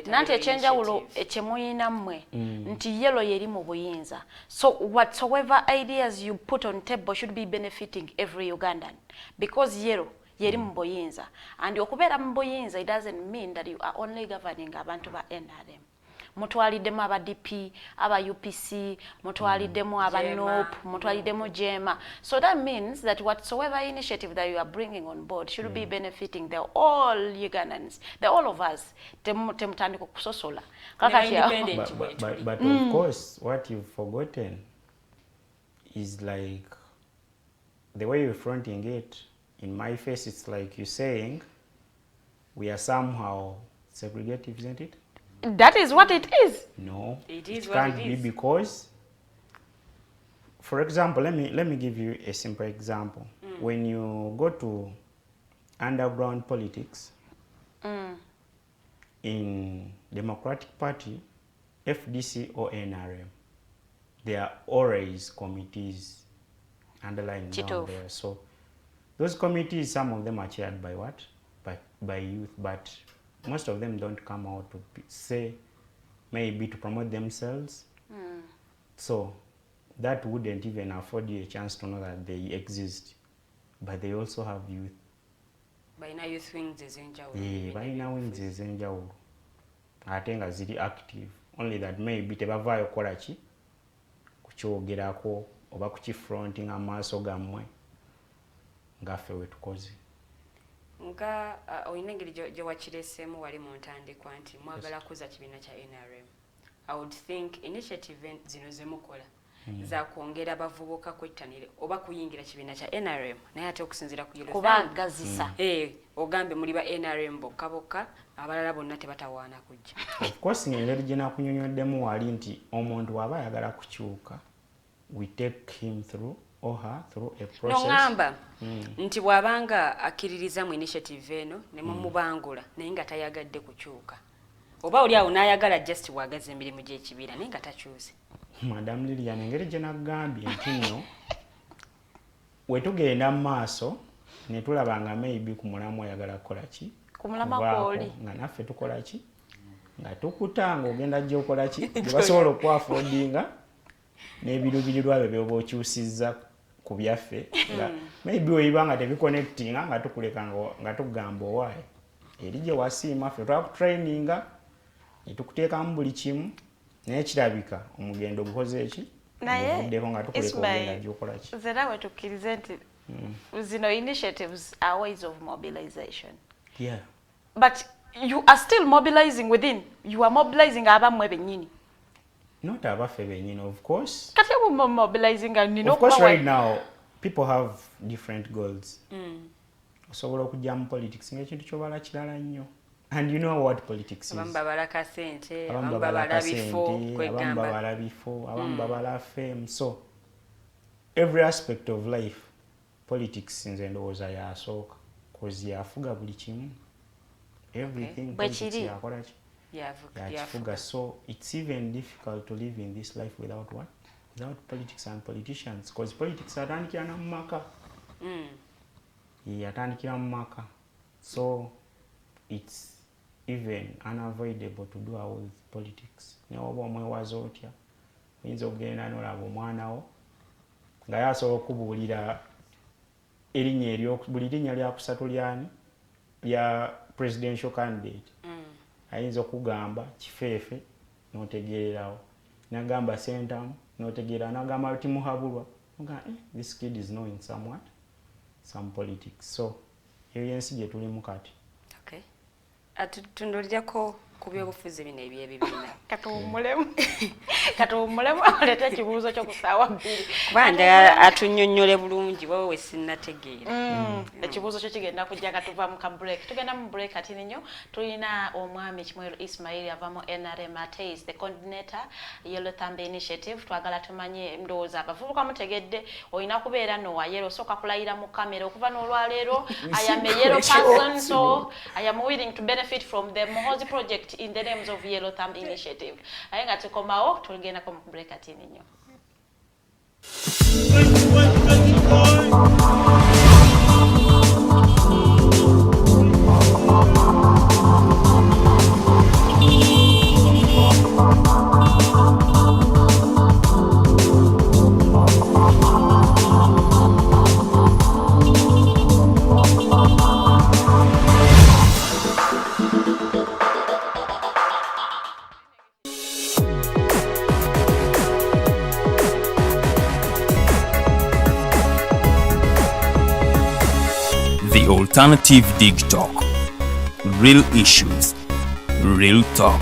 Nanti ekyenjawulo ekyemuyina mmwe nti Yellow yeri mu buyinza. So whatsoever ideas you put on table should be benefiting every Ugandan. Because Yellow yeri mu buyinza. And okubeera mu buyinza, it doesn't mean that you are only governing abantu ba NRM. Mutwaliddemu aba DP, aba UPC, mutwaliddemu aba NOP, mutwaliddemu JEMA. So that means that whatsoever initiative that you are bringing on board should be benefiting the all Ugandans, the all of us. Temutandika kusosola. But of course, what you've forgotten is like the way you're fronting it. In my face, it's like you're saying we are somehow segregative, isn't it? That is what it is. No, it is what it is. Can't be because, for example, let me give you a simple example. When you go to underground politics in Democratic Party, FDC or NRM, there are always committees underlying down there. So Those committees, some of them are chaired by what? By youth, but most of them don't come out to say, maybe to promote themselves. So that wouldn't even afford you a chance to know that they exist. But they also have youth. Balina youth wings ezenjawulo. Balina wings ezenjawulo. Ate nga ziri active. Only that maybe tebavaayo kukola ki kukyogerako oba kukifronting amaaso gammwe ngaffe we tukoze. Nga olina engeri gye wakireseemu wali mu ntandikwa nti mwagala kuza kibiina kya NRM. I would think initiative zino zemukola za kwongera abavubuka kwettanire oba kuyingira kibiina kya NRM naye ate okusinziira ku kubagazisa ogambe muli ba NRM bokka bokka abalala bonna tebatawaana kujja. Of course engeri gye nakunyonyoddemu wali nti omuntu waba ayagala kukyuka we take him through or her through a process. Nongamba nti bwabanga akkiririza mu initiative eno ne mumubangula naye nga tayagadde kukyuka oba oli awo n'ayagala just bwagaza emirimu gy'ekibiina naye nga takyuse. Madam Lilian engeri gye nagambye nti nno we tugenda mu maaso ne tulaba nga maybe ku mulamu oyagala kukola ki ku mulama kwoli nga naffe tukola ki nga tukutanga ogenda gye okola ki gye basobola okwafoodinga n'ebirubirirwa byo byoba okyusizza ku byaffe nga maybe oyiba nga tebiconnectinga nga tukuleka nga tugamba owaaye eri gye wasiima ffe twakutraininga ne tukuteekamu buli kimu naye kirabika omugendo gukoze eki naye nga tukuleka ogenda gye okola ki zera we tukkirize nti zino initiatives are ways of mobilization. Yeah. But you are still mobilizing within. You are mobilizing abamwe bennyini. Not abaffe bennyini, of course. Kati abo mobilizing and of course right now people have different goals. Osobola okujja mu politics ng'ekintu kyobala kirala nnyo. And you know what politics is. Abamu babala kasente, abamu babala bifo, abamu babala bifo, abamu babala fame. So every aspect of life politics nze ndowooza yasooka cause yafuga buli kimu. Everything politics yakola ki yakifuga. So it's even difficult to live in this life without what? Without politics and politicians, because politics atandikira na mu maka. Atandikira mu maka. So it's even unavoidable to do away with politics. Naye oba omwewaza otya oyinza okugenda n'olaba omwana wo nga yasobola okubuulira buli linnya lyakusatu lyani lya presidential candidate. Ayinza okugamba kifeefe n'otegeererawo, nagamba sentamu n'otegeera, nagamba timuhabulwa this kid is knowing somewhat some politics. So eyo yensi gye tulimu kati. Okay. Atutunduliryako ku byobufuzi bino ebyebibiina. Katuwummulemu aleta ekibuuzo ky'okusaawa bbiri. Kubanga atunnyonnyole bulungi wowe we sinnategeera. Ekibuuzo kyo kigenda kujja nga tuva mu kabreak. Tugenda mu break ati nnyo tulina omwami Kimweru Ismail avamo NRM Ateis, the coordinator Yellow Thumb Initiative. Twagala tumanye ndowooza abavubuka mutegedde olina kubeera nowa yellow soka kulayira mu kamera okuva n'olwaleero. I am a yellow person, so I am willing to benefit from the Muhoozi project in the names of Yellow Thumb Initiative. Aye nga tukomawo tugenda ku break ati nnyo. The Alternative Dig Talk. Real issues, real talk.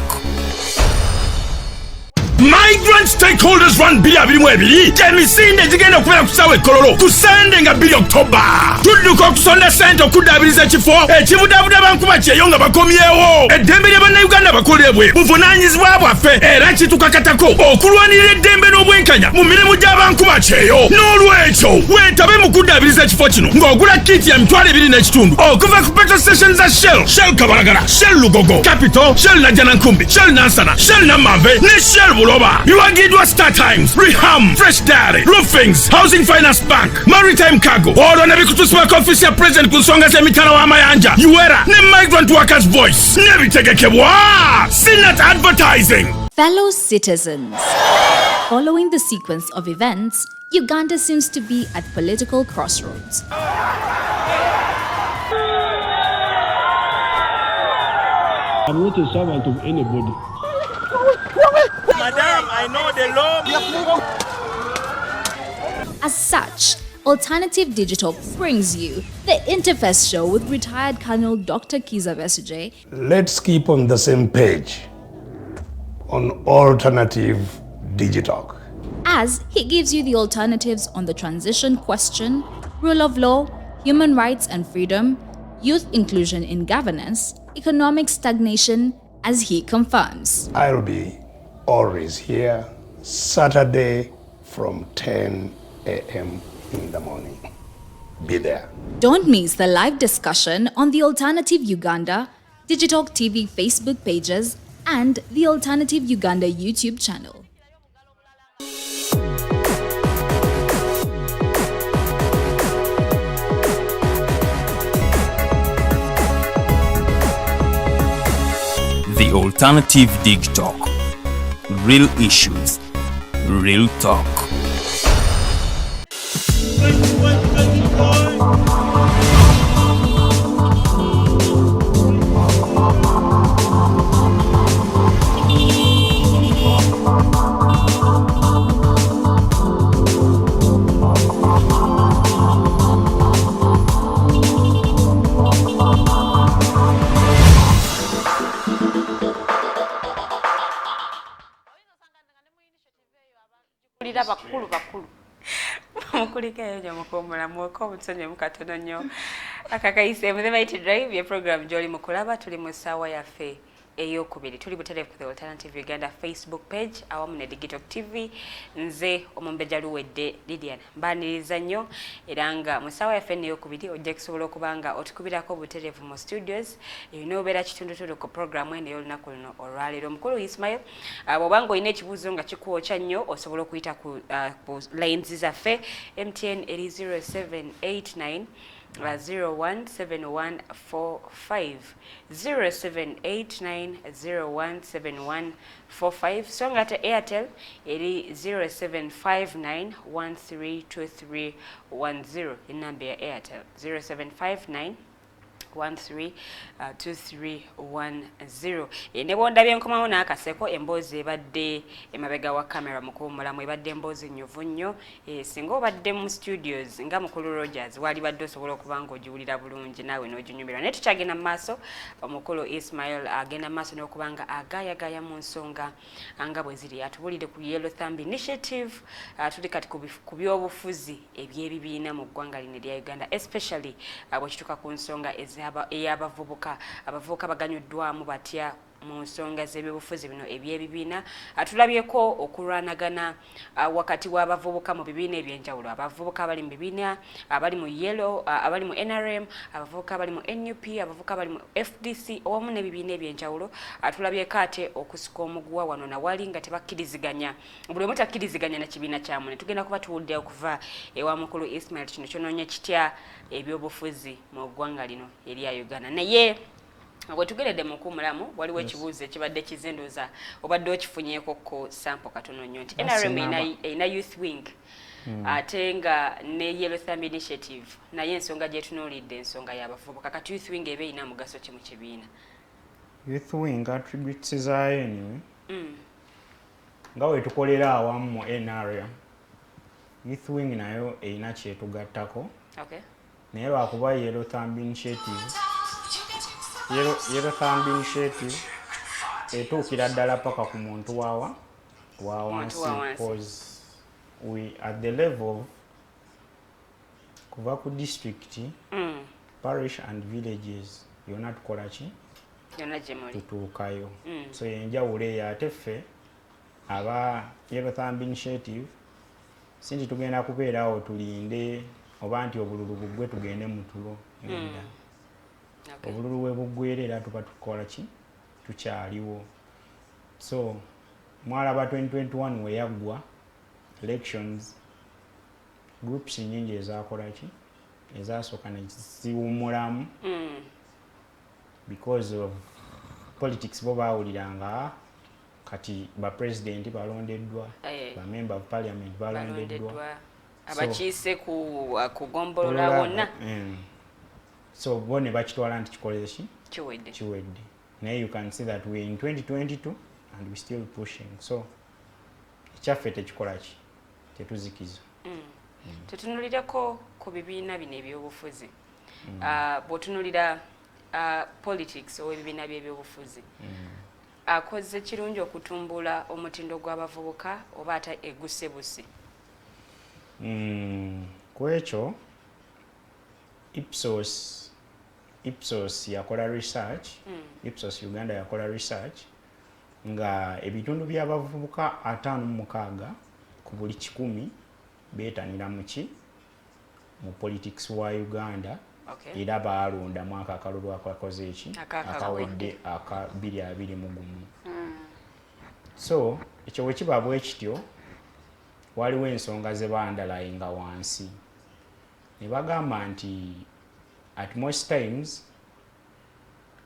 Migrant stakeholders run bill abimwebiri emisinde gigenda okubeera ku ssaawa ekkololo ku Sande nga 2 October. Tudduka okusonda ssente okuddaabiriza ekifo ekibudaabuda bankuba kyeyo nga bakomyewo. Eddembe lya bannayuganda abakolebwe buvunaanyizibwa bwaffe era kitukakatako okulwanirira eddembe n'obwenkanya mu mirimu gy'abankuba kyeyo n'olwekyo weetabe mu kuddaabiriza ekifo kino ng'ogula kiti ya $2.5 okuva ku petrol station za Shell Kabalagala, Shell Lugogo, Capital, Shell Najjanankumbi, Shell Nansana, Shell Namave ne Shell Buloba. Biwagiddwa Star Times, Reham, Fresh Dairy, Roofings, Housing Finance Bank, Maritime Cargo, olwo ne bikutusibwako ofisi ya President ku nsonga z'emitala w'amayanja, UERA ne Migrant Workers Voice n'ebitegekebwa Sinat Advertising. Fellow citizens, following the sequence of events, Uganda seems to be at political crossroads. I'm not a servant of anybody. Madam, I know the law. As such, Alternative Digital brings you the Interface Show with retired Colonel Dr. Kiza Besuje. Let's keep on the same page on Alternative Digital, As he gives you the alternatives on the transition question, rule of law, human rights and freedom, youth inclusion in governance, economic stagnation, as he confirms. I'll be always here Saturday from 10 a.m. in the morning. Be there. Don't miss the live discussion on the Alternative Uganda, Digital TV Facebook pages, and the Alternative Uganda YouTube channel. The Alternative Dig Talk. Real issues, real talk. bakulu mukulika eyo mukomola mwoko obutonye mukatono nnyo akakayise mu The Mighty Drive ye program gy'oli mukulaba tuli mu ssaawa yaffe eyokubiri tuli butereevu ku The Alternative Uganda Facebook page awamu ne Digital TV nze omumbejja luwedde Lydian mbaniriza nnyo era nga mu ssaawa yaffe eyokubiri ojja kusobola okuba nga otukubirako butereevu mu studios n'obeera kitundutulu ku programu eno ey'olunaku luno olwaleero omukulu Ismail bw'oba nga olina ekibuuzo nga kikwokya nnyo osobola okuyita ku lines zaffe MTN eri 0789 017145 0789017145 so nga te Airtel eri 0759132310 enamba ya Airtel 0759 132310 ne bwondabye nkomawo n'akaseko emboozi ebadde emabega wa kamera mukuwumulamu ebadde emboozi nnyuvu nnyo singa obadde mu studios nga mukulu Rogers wali badde osobola okuba nga ogiwulira bulungi naawe n'oginyumirwa naye tukyagenda mu maaso omukulu Ismail agenda mu maaso n'okuba nga agaayagaaya mu nsonga nga bwe ziri atubulire ku Yellow Thumb Initiative tuli kati ku by'obufuzi eby'ebibiina mu ggwanga lino erya Uganda especially bwe kituuka ku nsonga abavubuka baganyuddwamu batya mu nsonga z'ebyobufuzi bino eby'ebibiina atulabyeko okulwanagana wakati w'abavubuka mu bibiina ebyenjawulo abavubuka abali mu bibiina abali mu Yellow abali mu NRM abavubuka abali mu NUP abavubuka abali mu FDC owamu n'ebibiina ebyenjawulo atulabyeko ate okusuka omuguwa wano nawali nga tebakkiriziganya buli omu takkiriziganya na kibiina kyamu ne tugenda kuba tuwulira okuva ewa mukulu Ismail kino kyonoonya kitya ebyobufuzi mu ggwanga lino erya Uganda naye bwe tugeredde mu kuumulamu waliwo ekibuuzo ekibadde kizinduuza obadde okifunyeeko ku sampo katono nnyo nti NRM erina youth wing ate nga ne Yellow Thumb Initiative naye ensonga gyetunuulidde ensonga y'abavubuka kati youth wing eba erina mugaso ki mu kibiina youth wing attributes zaayo anyway nga we tukolera awamu mu NRM youth wing nayo erina kyetugattako naye lwakuba Yellow Thumb Initiative Yellow Thumb Initiative etuukira ddala paka ku muntu wa wansi because we at the level kuva ku district parish and villages yonna tukola ki tutuukayo. So enjawulo eyo ate ffe aba Yellow Thumb Initiative sinti tugenda kubeerawo tulinde oba nti obululu buggwe tugende mu tulo. Obululu we buggwera era tuba tukola ki tukyaliwo. So mwalaba 2021 we yaggwa elections groups nyingi ezakola ki ezasooka ne ziwummulamu because of politics bo baawuliranga kati ba president balondeddwa ba member of parliament balondeddwa abakiise kugombolola wonna. So bo ne bakitwala nti kikoleki kiwedde. Now you can see that we're in 2022 and we're still pushing. So ekyaffe tekikola ki tetuzikiza. Tutunulireko ku bibiina bino ebyobufuzi. Bw'otunulira politics ow'ebibiina by'ebyobufuzi akoze kirungi okutumbula omutindo gw'abavubuka oba ate egguse busi? Ku ekyo Ipsos yakola research, Ipsos Uganda yakola research nga ebitundu by'abavubuka 56 ku buli 100 beetanira mu politics wa Uganda. Era baalonda mwaka akalulu akakoze eki akawedde aka 2021. So ekyo bwe kiba bwe kityo waliwo ensonga ze baandalayinga wansi ne bagamba nti at most times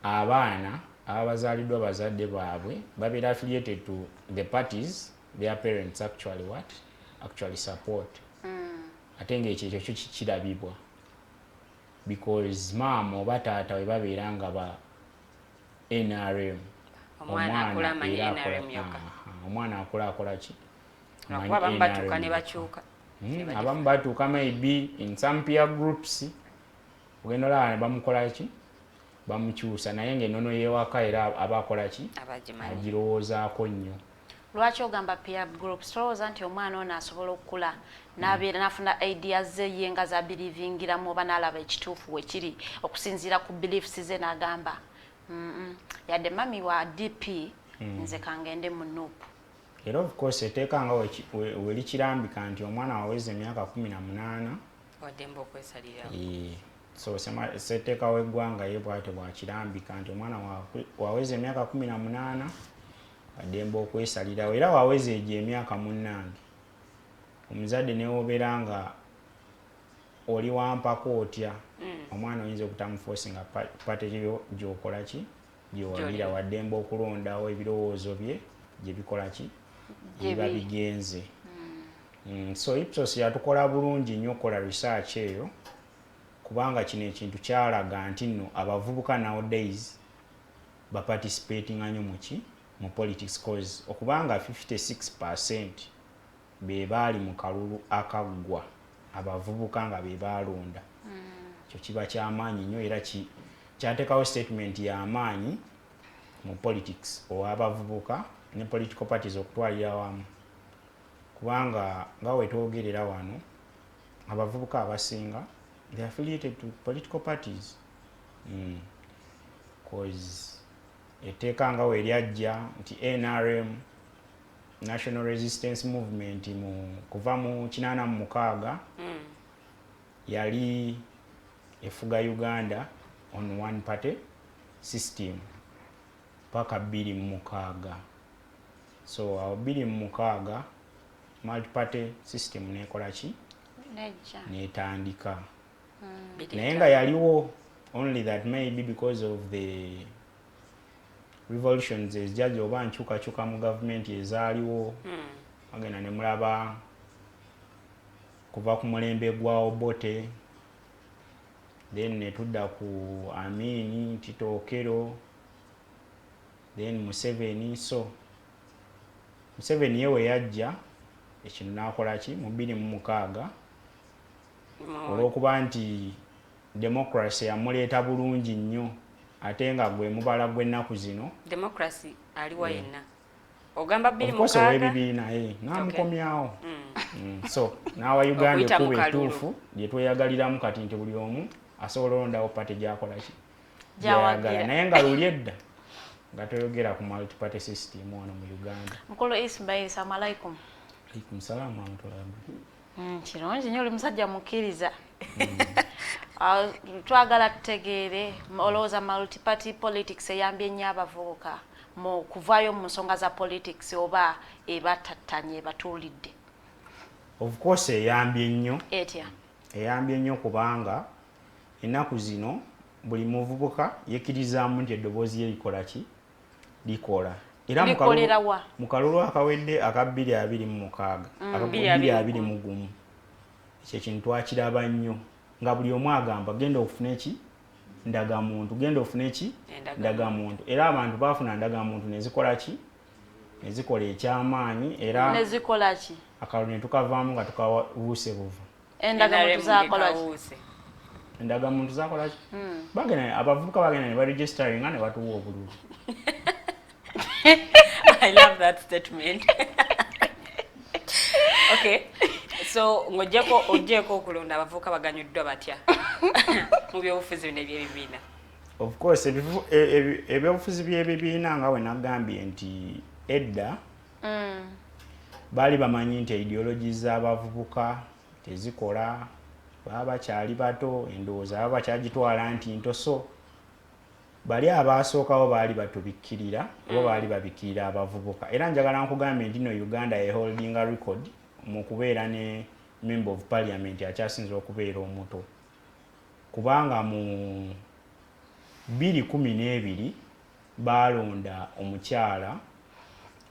abaana abazaaliddwa bazadde baabwe babeera affiliated to the parties their parents actually support. Ate ng'ekyo kirabibwa because maama oba taata we babeera nga ba NRM omwana akula akola ki abamu batuuka ne bakyuka abamu batuuka maybe in some peer groups ogenda olaba ne bamukola ki bamukyusa naye ng'ennono y'ewaka era aba akola ki agirowoozaako nnyo. Lwaki ogamba peer groups? Tulowooza nti omwana ono asobola okukula n'abeera n'afuna ideas ze ye nga z'abilivingiramu oba n'alaba ekituufu we kiri okusinziira ku beliefs ze n'agamba yadde mami wa DP nze kangende mu nuupu. Era of course eteeka nga we likirambika nti omwana waweza emyaka 18 wademba okwesalira. So seteeka w'eggwanga ye bw'ate bwakirambika nti omwana waweza emyaka 18 ademba okwesalirawo era waweza egyo emyaka munnange omuzadde newobeera nga oli wampako otya omwana oyinza okutamufosinga pate gyokola ki gyewalira wademba okulondawo ebirowoozo bye gyebikola ki biba bigenze. So Ipsos yatukola bulungi nnyo okukola research eyo kubanga kino ekintu kyalaga nti nno abavubuka nowadays baparticipatinga nnyo mu politics cause okubanga 56% be baali mu kalulu akaggwa abavubuka nga be baalonda. Kyo kiba kyamaanyi nnyo era kyateekawo statement y'amaanyi mu politics ow'abavubuka ne political parties okutwalira wamu kubanga nga wetwogerera wano abavubuka abasinga they are affiliated to political parties cause eteeka nga we lyajja nti NRM National Resistance Movement kuva mu 86 yali efuga Uganda on one party system paka 26. So awo 26 multi party system nekola ki netandika naye nga yaliwo only that maybe because of the revolutions ezijja oba nkyukakyuka mu gavumenti ezaaliwo agenda ne mulaba kuva ku mulembe gwa Obote then netudda ku Amini Titokero then Museveni. So Museveni yewe yajja ekintu n'akola ki mu 26 olw'okuba nti democracy yamuleeta bulungi nnyo ate nga gwe mubala gw'ennaku zino democracy aliwa yenna ogamba 26 of ebibiina n'amukomyawo. So n'awa Uganda ekuba ettuufu lye tweyagaliramu kati nti buli omu asobola olondawo pate gy'akola ki gy'ayagala naye nga luli edda nga toyogera ku multi party system wano mu Uganda. Mukulu Ismail, assalamu alaikum. Alaikum salaam wa rahmatullahi. Kirungi nnyo oli musajja mukkiriza. Twagala tutegeere olowooza multi party politics eyambye nnyo abavubuka mu kuvaayo mu nsonga za politics oba ebatattanye batuulidde? Of course eyambye nnyo. Etya? Eyambye nnyo kubanga ennaku zino buli muvubuka yekkirizaamu nti eddoboozi ye likola ki? Likola. Era mu kalulu akawedde aka 2026 2021 ekyo kintu twakiraba nnyo nga buli omu agamba genda okufuna eki? Ndagamuntu. Genda ofuna eki? Ndagamuntu. Era abantu baafuna ndagamuntu ne zikola ki? Ne zikola ekyamaanyi era ne zikola ki? Akalulu ne tukavaamu nga tukawuuse buvu. Endagamuntu zakola ki? Endagamuntu zakola ki? Bagenda abavubuka bagenda ne baregisteringa ne batuwa obululu. I love that statement. Okay. So ojjeko okulonda abavubuka baganyuddwa batya mu byobufuzi n'ebyebibiina? Of course ebyobufuzi by'ebibiina nga we nagambye nti edda baali bamanyi nti ideology z'abavubuka tezikola, baba bakyali bato, endowooza baba bakyagitwala nti ntoso. Bali abasookawo baali batubikkirira oba baali babikkirira abavubuka. Era njagala nkugambye nti no Uganda holding a record mu kubeera ne member of parliament akyasinza okubeera omuto. Kubanga mu 2012 balonda omukyala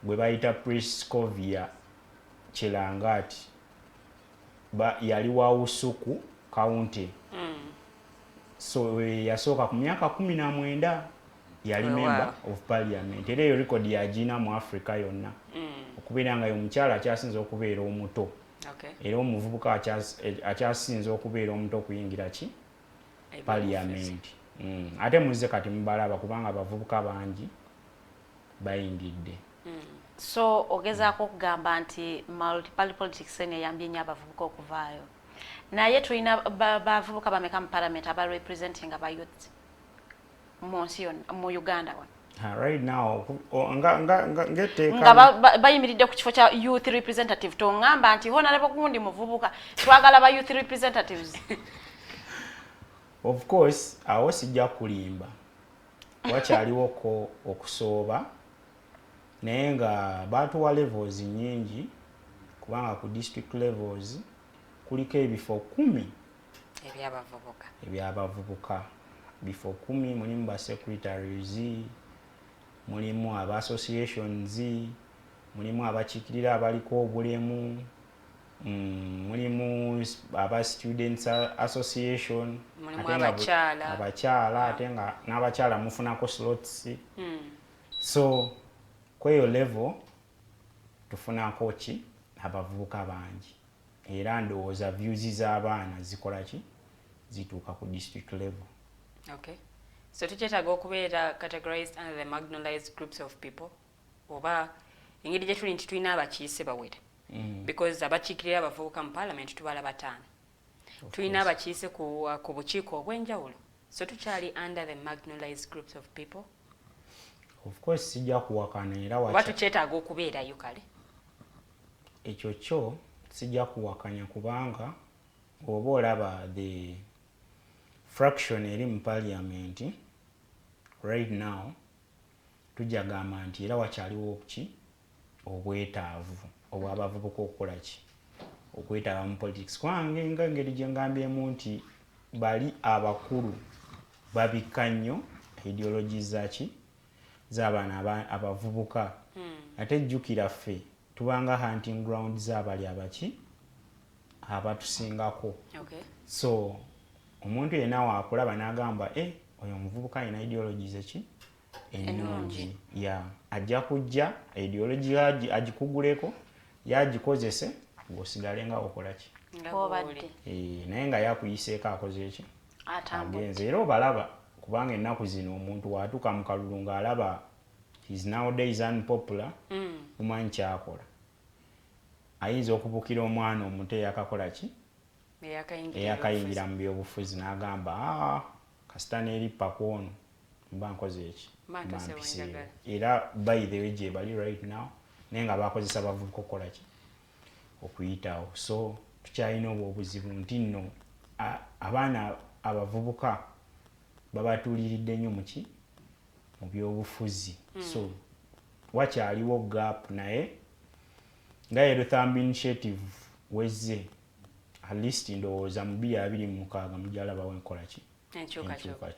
gwe bayita Priscovia Chelangati yali wa Usuku County. So yasooka ku myaka 19 yali member of parliament. Era eyo record yagina mu Africa yonna okubeera nga omukyala akyasinza okubeera omuto. Era omuvubuka akyasinza okubeera omuto okuyingira ki? Parliament. Ate muzze kati mubalaba kubanga abavubuka bangi bayingidde. So ogezaako okugamba nti multi-party politics eyambye nnyo abavubuka okuvaayo. Naye tulina bavubuka bameka mu parliament aba representing aba youth mu Uganda wano? Right now ngeteeka nga bayimiridde ku kifo kya youth representative, tongamba nti honorable gundi muvubuka, twagala ba youth representatives. Of course awo sijja kulimba wakyaliwo ko okusooba naye nga batuwa levels nyingi kubanga ku district levels kuliko ebifo 10 ebyabavubuka. Bifo 10 mulimu ba secretaries, mulimu aba associations, mulimu abakiikirira abaliko obulemu, mulimu aba students association, abakyala ate nga n'abakyala mufunako slots. So kweyo level tufunako ki? Abavubuka bangi. Era ndowooza views z'abaana zikola ki? Zituuka ku district level. Okay. So tukyetaaga okubeera categorized under the marginalized groups of people oba engeri gye tuli nti tulina abakiise bawera because abakiikirira abavubuka mu parliament tubala 5. Tulina abakiise ku bukiiko obw'enjawulo. So tukyali under the marginalized groups of people. Of course sijja kuwakana era oba tukyetaaga okubeerayo kale. Ekyo kyo sijja kuwakanya kubanga oba olaba the fraction eri mu parliament right now tujagamba nti era wakyaliwo okuki? Obwetaavu obw'abavubuka okukola ki? Okwetaba mu politics. Kwange nga ngeri gye ngambyemu nti bali abakulu babikka nnyo ideology zaki? Z'abaana abavubuka. Ate jjukira ffe tubanga hunting ground z'abali abaki? Abatusingako. So omuntu yenna waakulaba n'agamba oyo omuvubuka alina ideologies eki? Ennungi. Ajja kujja ideology agikuguleko yagikozese ng'osigale nga okola ki? Naye nga yakuyiseeko akoze eki? Agenze. Era obalaba kubanga ennaku zino omuntu waatuuka mu kalulu ng'alaba he's nowadays unpopular, mumanyi kyakola. Ayinza okubukira omwana omuto eyakakola ki? Eyakayingira mu byobufuzi n'agamba kasita n'erippa ku ono mba nkoze eki? Mampisebwe. Era by the way gye bali right now naye nga bakozesa bavubuka okukola ki okuyitawo. So tukyalina obwo obuzibu nti nno abaana abavubuka babatuuliridde nnyo muki mu byobufuzi. So wakyaliwo gap naye nga Yellow Thumb Initiative wezze at least ndowooza mu 2026 mujalabawo enkola ki enkyukakyuka.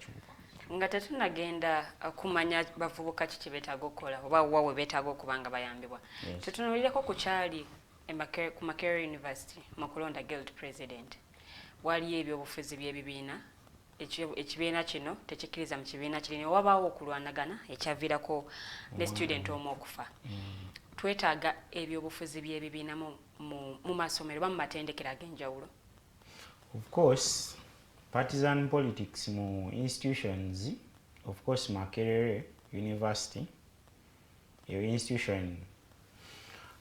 Nga tetunagenda kumanya bavubuka kiki beetaaga okukola oba wawe beetaaga okuba nga bayambibwa. Tutunuulireko ku kyali ku Makerere University mu kulonda guild president. Waliyo ebyobufuzi by'ebibiina, ekibiina kino tekikkiriza mu kibiina kirina wabaawo okulwanagana ekyaviirako ne student omu okufa. Twetaaga ebyobufuzi by'ebibiina mu masomero oba mu matendekero ag'enjawulo. Of course partisan politics mu institutions, of course Makerere University eyo institution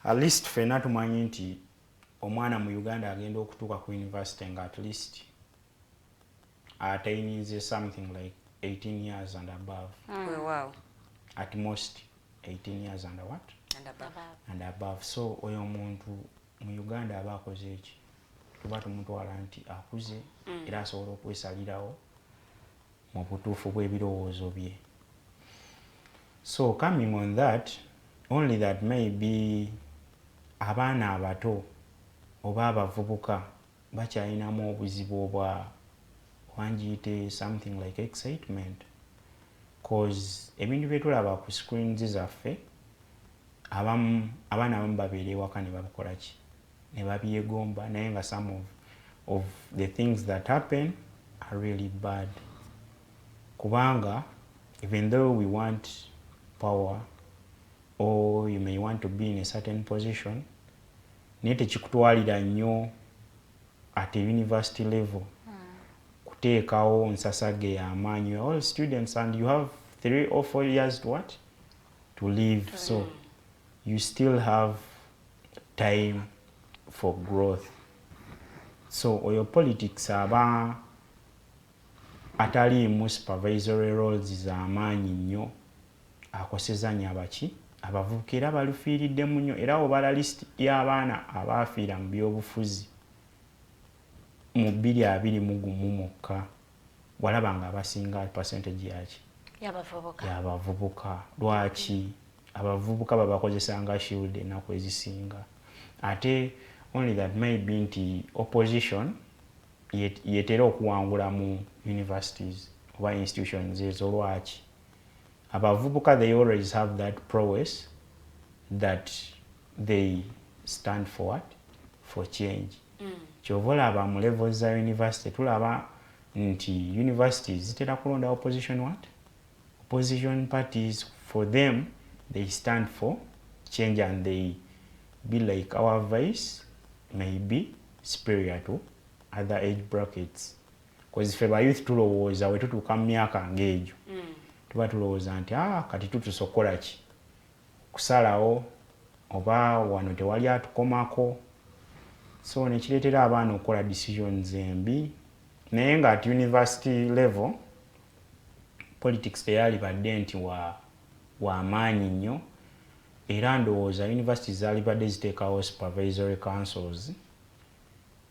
at least fena tumanyi nti omwana mu Uganda agenda okutuuka ku university nga at least atayinize something like 18 years and above. Wow. At most 18 years and what? And above. So oyo omuntu mu Uganda aba akoze eki tuba tumutwala nti akuze era asobola okwesalirawo mu butuufu bw'ebirowoozo bye. So coming on that, only that maybe abaana abato oba abavubuka bakyalinamu obuzibu obwa wanjiyite something like excitement, cause ebintu bye tulaba ku screens zaffe abaana abamu babeera ewaka ne babikola ki ne babyegomba naye nga some of the things that happen are really bad. Kubanga even though we want power or you may want to be in a certain position, naye tekikutwalira nnyo at a university level kuteekawo nsasage y'amaanyi. You're all students and you have 3 or 4 years to live. So you still have time for growth. So oyo politics aba ataliimu supervisory roles z'amaanyi nnyo akoseza nnyo abavubuka era balufiiriddemu nnyo. Era obala list y'abaana abaafiira mu byobufuzi mu 2021 mukka walaba nga abasinga percentage yaki y'abavubuka. Lwaki? Abavubuka babakozesa nga shield ennaku ezisinga. Ate only that may be nti opposition yetera okuwangula mu universities oba institutions ezo. Lwaki? Abavubuka they always have that prowess that they stand for what? For change. Kyova olaba mu levels za university tulaba nti universities zitera kulonda opposition parties. For them they stand for change and they be like our voice may be superior to other age brackets. Because if youth tulowooza we tutuuka mu myaka ng'egyo tuba tulowooza nti kati tusokola ki kusalawo oba wano tewali atukomako. So nekireetera abaana okukola decisions embi. Naye nga at university level politics teyali badde nti wa maanyi nnyo, era ndowooza universities zaali badde ziteekawo supervisory councils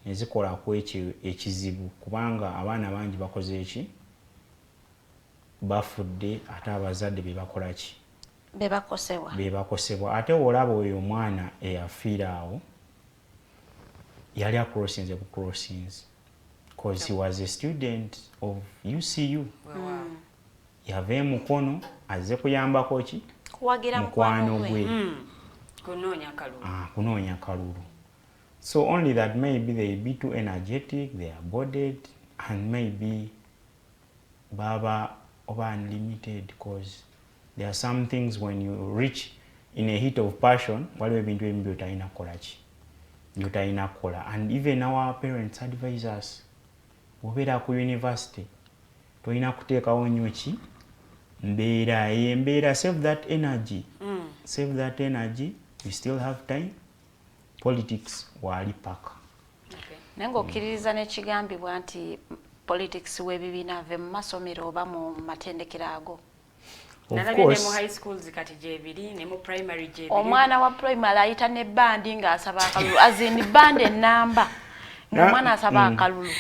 ne zikola ku ekyo ekizibu kubanga abaana bangi bakoze eki bafudde ate abazadde bebakola ki bebakosebwa. Ate olaba oyo omwana eyafiira awo yali acrossinze bu crossings because he was a student of UCU. Yava emukono azze kuyambako ki mukwano gwe kunoonya kalulu. So only that maybe they be too energetic, they are boarded, and maybe baba over unlimited, because there are some things when you reach in a heat of passion waliwo ebintu ebimu byotalina kukola. And even our parents advise us obeera ku university tolina kuteekawo nnyo ki mbeera. Save that energy. Save that energy. You still have time. Politics wali paka. Naye ng'okkiririza n'ekigambibwa nti politics w'ebibiina ave mu masomero oba mu matendekero ago. nalabye ne mu high schools kati gyebiri ne mu primary gyebiri omwana wa primary ayita ne bandi ng'asaba akalulu azini bande namba ng'omwana asaba akalulu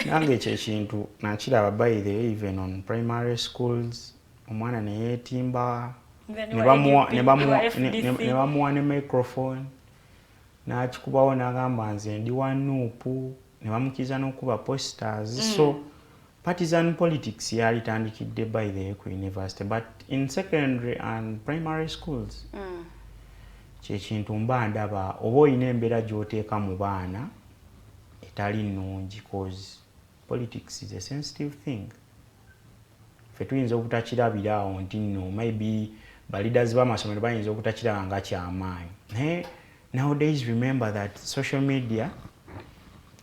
nange ekyekintu nakiraba by the way even on primary schools omwana ne yeetimba ne bamuwa ne microphone n'akikubawo n'agamba nze ndi wa nuupu ne bamukiza n'okuba posters so partisan politics yalitandikidde by the way ku university but in secondary and primary schools kyekintu mba ndaba oba olina embeera gy'oteeka mu baana etali nnungi cause politics is a sensitive thing ffe tuyinza obutakirabira awo nti nno maybe baleaders b'amasomero bayinza obutakiraba nga kyamaanyi naye nowadays remember that social media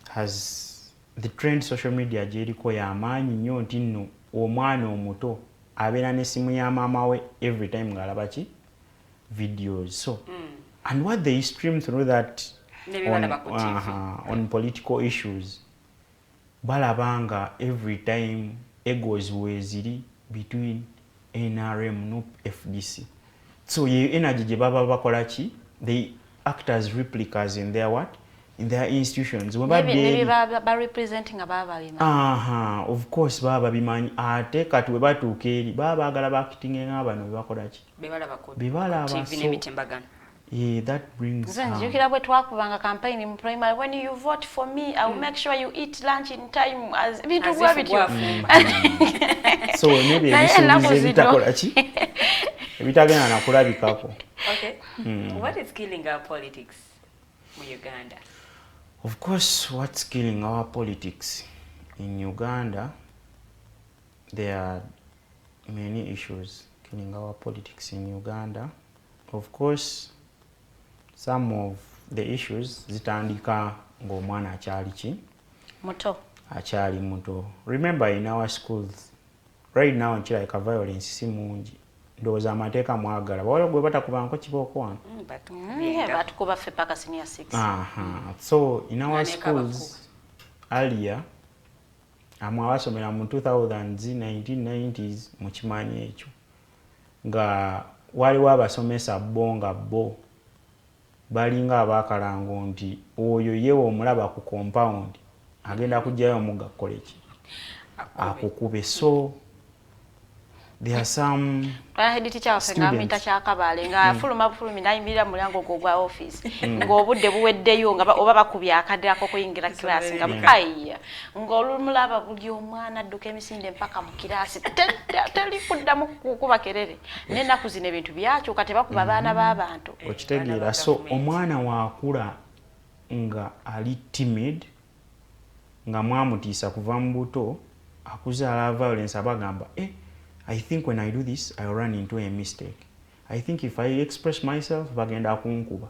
has the trend social media gyeriko y'amaanyi nnyo nti nno omwana omuto abeera n'essimu ya maama we every time ng'alaba ki videos so and what they stream through that on political issues balabanga every time egos weziri between NRM no FDC so ye energy gye baba bakola ki they act as replicas in their what in their institutions maybe ba representing ababa of course baba bimanyi ate kati we batuuka eri baba bagala bakiting ng'abano be bakola ki bebalaba TV n'emitimbagano. Yeah, that brings njukira bwe twakubanga campaign in primary when you vote for me I will make sure you eat lunch in time as bintu bwa bityo so maybe ebisuubizo ebitakola ki ebitagenda nakulabikako. Okay. What is killing our politics in Uganda? Of course, what's killing our politics in Uganda, there are many issues killing our politics in Uganda. Of course, some of the issues zitandika ng'omwana akyali ki? Muto. Akyali muto. Remember in our schools, right now nkirabika violence si mungi. Ndowooza amateeka mwagala. Bawala gwe batakubanko kibooko wano. Batukuba ffe paka senior 6. So in our schools earlier, amwe abasomera mu 2000s, 1990s mukimanyi ekyo. Nga waliwo abasomesa bo nga bo balinga abakalango nti oyo yewe omulaba ku compound agenda kujjayo omugga koleki akukube so there are some editi kyafenga mita kyakabale nga fulumi nayimirira mu mulyango gwa office ng'obudde buweddeyo nga oba bakubya akadde ako kuyingira class nga bukaya ng'olumulaba buli omwana adduka emisinde mpaka mu class tali kuddamu kukuba kerere n'ennaku zino ebintu byakyuka tebakuba baana b'abantu okitegeera so omwana waakula nga ali timid nga mwamutiisa kuva mu buto akuzaala violence abagamba I think when I do this, I run into a mistake. I think if I express myself, bagenda kunkuba.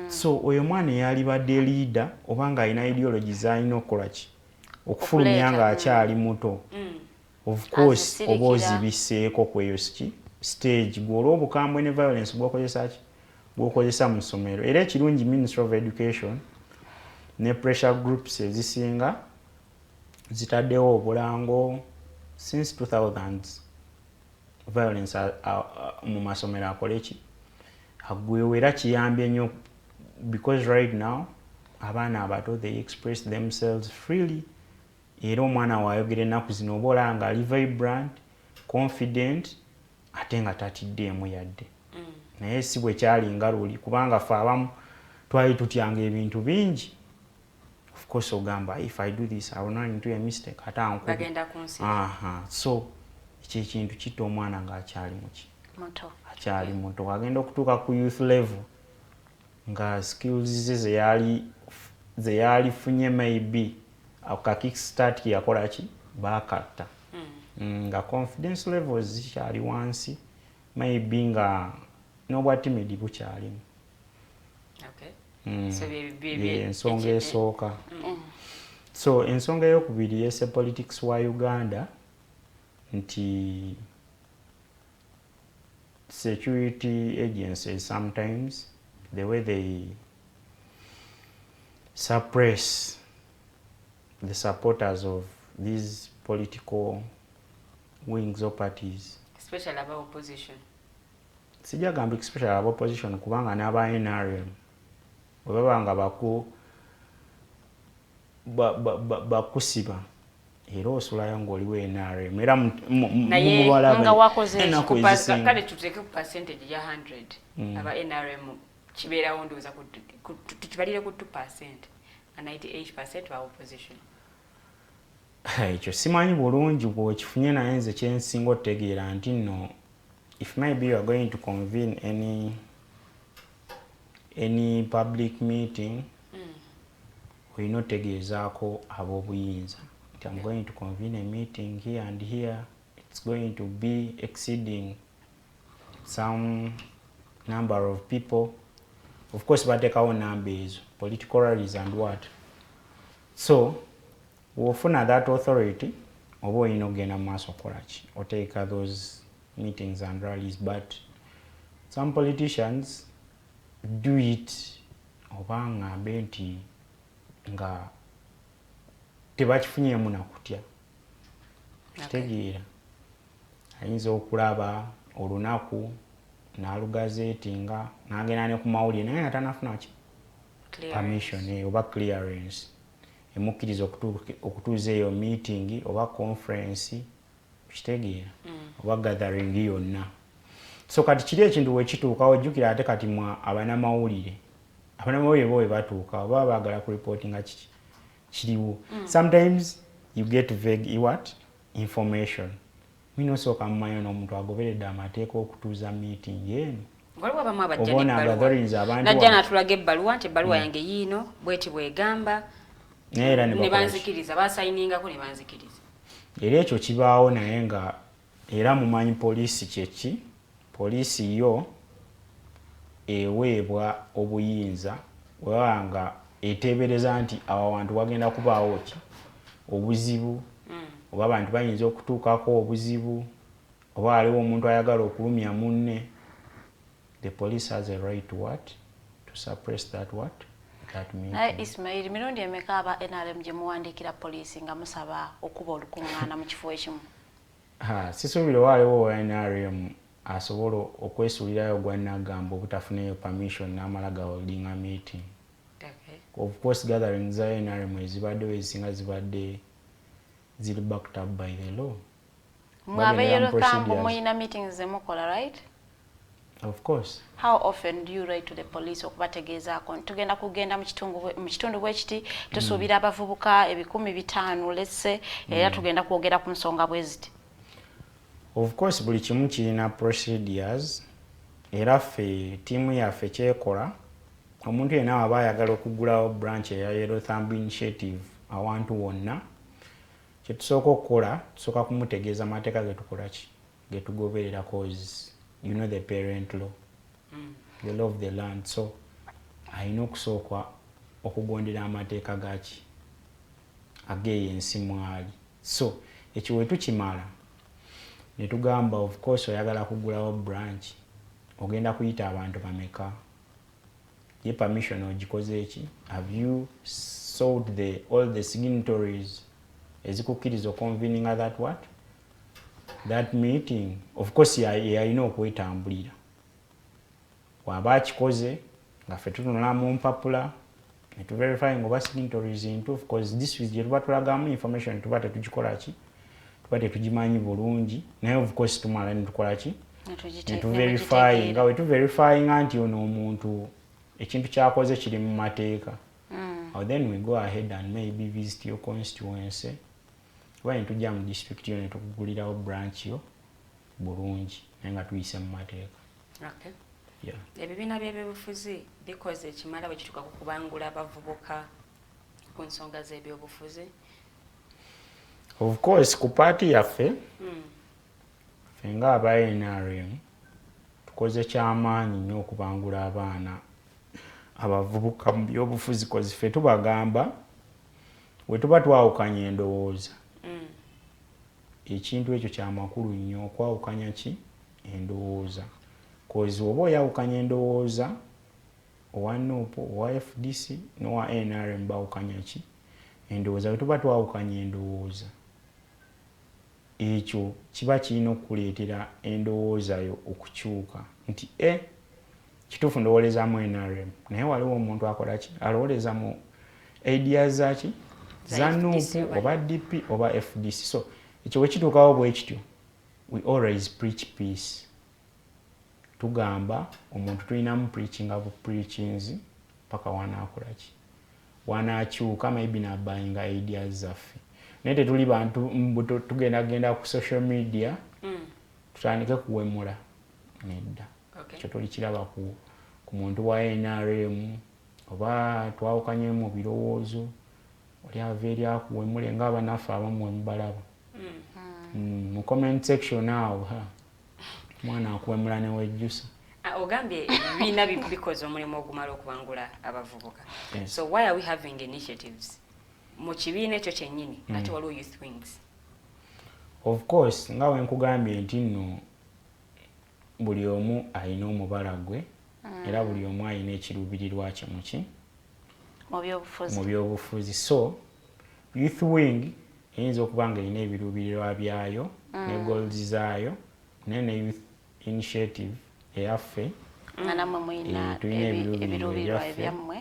So, oyo mwana yalibadde leader, obanga ina ideology zalina okukola ki? Okufulumya nga akyali muto. Of course, oba ozibiseeko kweyo stage gw'olwa obukambwe ne violence bw'okozesa ki? Bw'okozesa mu ssomero. Era ekirungi Ministry of Education ne pressure groups ezisinga zitaddewo obulango since 2000s. Violence mu masomero akoleki agwewo era kiyambye nnyo because right now abaana abato they express themselves freely era omwana waayogera ennaku zino oba olaba ali vibrant confident ate nga tatiddeemu yadde naye si bwe kyalinga luli kubanga ffe abamu twali tutyanga ebintu bingi of course ogamba if I do this I will not into a mistake ate bagenda kunsi so ekintu kitta omwana ng'akyali muki muto akyali muto agenda okutuuka ku youth level nga skills ze yalifunye maybe aka kickstart yakola ki baakatta nga confidence levels zikyali wansi maybe nga n'obwa timid bukyalimu ensonga esooka so ensonga ey'okubiri yese politics wa Uganda nti security agencies sometimes the way they suppress the supporters of these political wings or parties especially about opposition. Sijja gamba especially about opposition kubanga n'aba NRM bwe baba nga bakusiba era osulayo ng'oliwo NRM era nga wakoze kale tuteeke ku percentage ya 100 aba NRM kibeerawo ndowooza tubalire ku 2% na 98% ba opposition. Ekyo simanyi bulungi bw'okifunye naye nze kyensinga otegeera nti nno if maybe you are going to convene any public meeting olina otegeezaako ab'obuyinza nti I'm going to convene a meeting here and here, it's going to be exceeding some number of people. Of course bateekawo numbers, political rallies and what. So wofuna that authority oba olina okugenda mu maaso okolaki oteeka those meetings and rallies, but some politicians do it oba ngambe nti nga tebakifunyemu nakutya kitegeera ayinza okulaba olunaku n'alugazeetinga n'agenda ne ku mawulire naye atanafuna ki permission oba clearance emukkiriza okutuuza eyo meeting oba conference kitegeera oba gathering yonna. So kati kiri ekintu wekituukawo jjukira ate kati abanamawulire bo we batuuka oba baagala kureportinga kiriwo. Sometimes you get vague information. Mina osooka mumanyi n'omuntu agoberedde amateeka okutuuza meeting eno. Waliwo abamu abajja n'ebbaluwa najja n'atulaga ebbaluwa nti ebbaluwa yange yiino bweti bwegamba ne banzikiriza basayiningako ne banzikiriza. Era ekyo kibaawo naye nga era mumanyi poliisi kyeki. Poliisi yo eweebwa obuyinza weba nga eteebereza nti awo abantu wagenda kubaawo ki obuzibu oba abantu bayinza okutuukako obuzibu oba waliwo omuntu ayagala okulumya munne. The police has a right to suppress that meeting. Naye Ismail, mirundi emeka aba NRM gye muwandiikira poliisi nga musaba okuba olukuŋŋaana mu kifo ekimu? Sisuubire waliwo wa NRM asobola okwesuulirayo gwannagamba obutafunayo permission n'amala gaholdinga meeting. Of course gatherings za NRM ezibaddewo ezisinga zibadde ziri backed up by the law. Mwabe Yellow Camp muyina meetings zemukola, right? Of course. How often do you write to the police okubategeezaako tugenda kugenda mu kitundu bwekiti tusuubira abavubuka 500 let's say era tugenda kwogera ku nsonga bweziti? Of course buli kimu kirina procedures era ffe tiimu yaffe kyekola omuntu yenna waba ayagala okuggulawo branch eya Yellow Thumb Initiative awantu wonna kyetusooka okukola tusooka kumutegeeza amateeka getukola ki getugoberera cause you know the parent law, the law of the land. So ayina okusooka okugondera amateeka gaki ageeyo ensi mwali. So ekyo we tukimala ne tugamba of course oyagala kuggulawo branch ogenda kuyita abantu bameka ye permission ogikoze eki, have you sold all the signatories ezikukkiriza convening that meeting. Of course yalina okwetambulira waba akikoze nga ffe tutunula mu mpapula ne tuverify ngoba signatories ntuufu cause this is gye tuba tulagamu information tuba tetugikola ki tuba tetugimanyi bulungi naye of course tumala ne tukola ki ne tuverify nga we tuverifyinga nti ono omuntu ekintu kyakoze kiri mu mateeka. Then we go ahead and maybe visit your constituency oba ne tujja mu district yo ne tukugulirawo branch yo bulungi naye nga tuyise mu mateeka. Ebibiina by'ebyobufuzi bikoze ekimala bwe kituuka ku kubangula abavubuka ku nsonga z'ebyobufuzi? Of course ku paati yaffe ffe nga aba NRM tukoze kyamaanyi nnyo okubangula abaana abavubuka mu byobufuzi kozi ffe tubagamba we tuba twawukanya endowooza ekintu ekyo kyamakulu nnyo okwawukanya ki endowooza kozi oba oyawukanya endowooza owa NUP owa FDC n'owa NRM bawukanya ki endowooza we tuba twawukanya endowooza ekyo kiba kirina okuleetera endowooza yo okukyuka nti kituufu ndowoolezamu NRM naye waliwo omuntu akola ki alowoleza mu ideas zaki za NUP oba DP oba FDC so ekyo bwe kituukawo bwe kityo we always preach peace tugamba omuntu tulinamu preaching of preachings paka wanaakola ki wanaakyuka maybe nabayinga ideas zaffe naye tetuli bantu tugenda ku social media tutandike kuwemula nedda ekyo tulikiraba ku muntu wa NRM oba twawukanye mu birowoozo oli ava eri akuwemule ng'abanaffe abamu emubalaba mu comment section awo mwana akuwemula newejjusa ogambye biina bikoze omulimu ogumala okubangula abavubuka so why are we having initiatives mu kibiina ekyo kyennyini ate waliwo youth wings of course nga wenkugambye nti nno buli omu alina omubala gwe era buli omu alina ekiruubirirwa kye muki mu byobufuzi so youth wing eyinza okuba nga erina ebiruubirirwa byayo ne goals zaayo naye ne youth initiative eyaffe namwe mulina ebiruubirirwa ebyammwe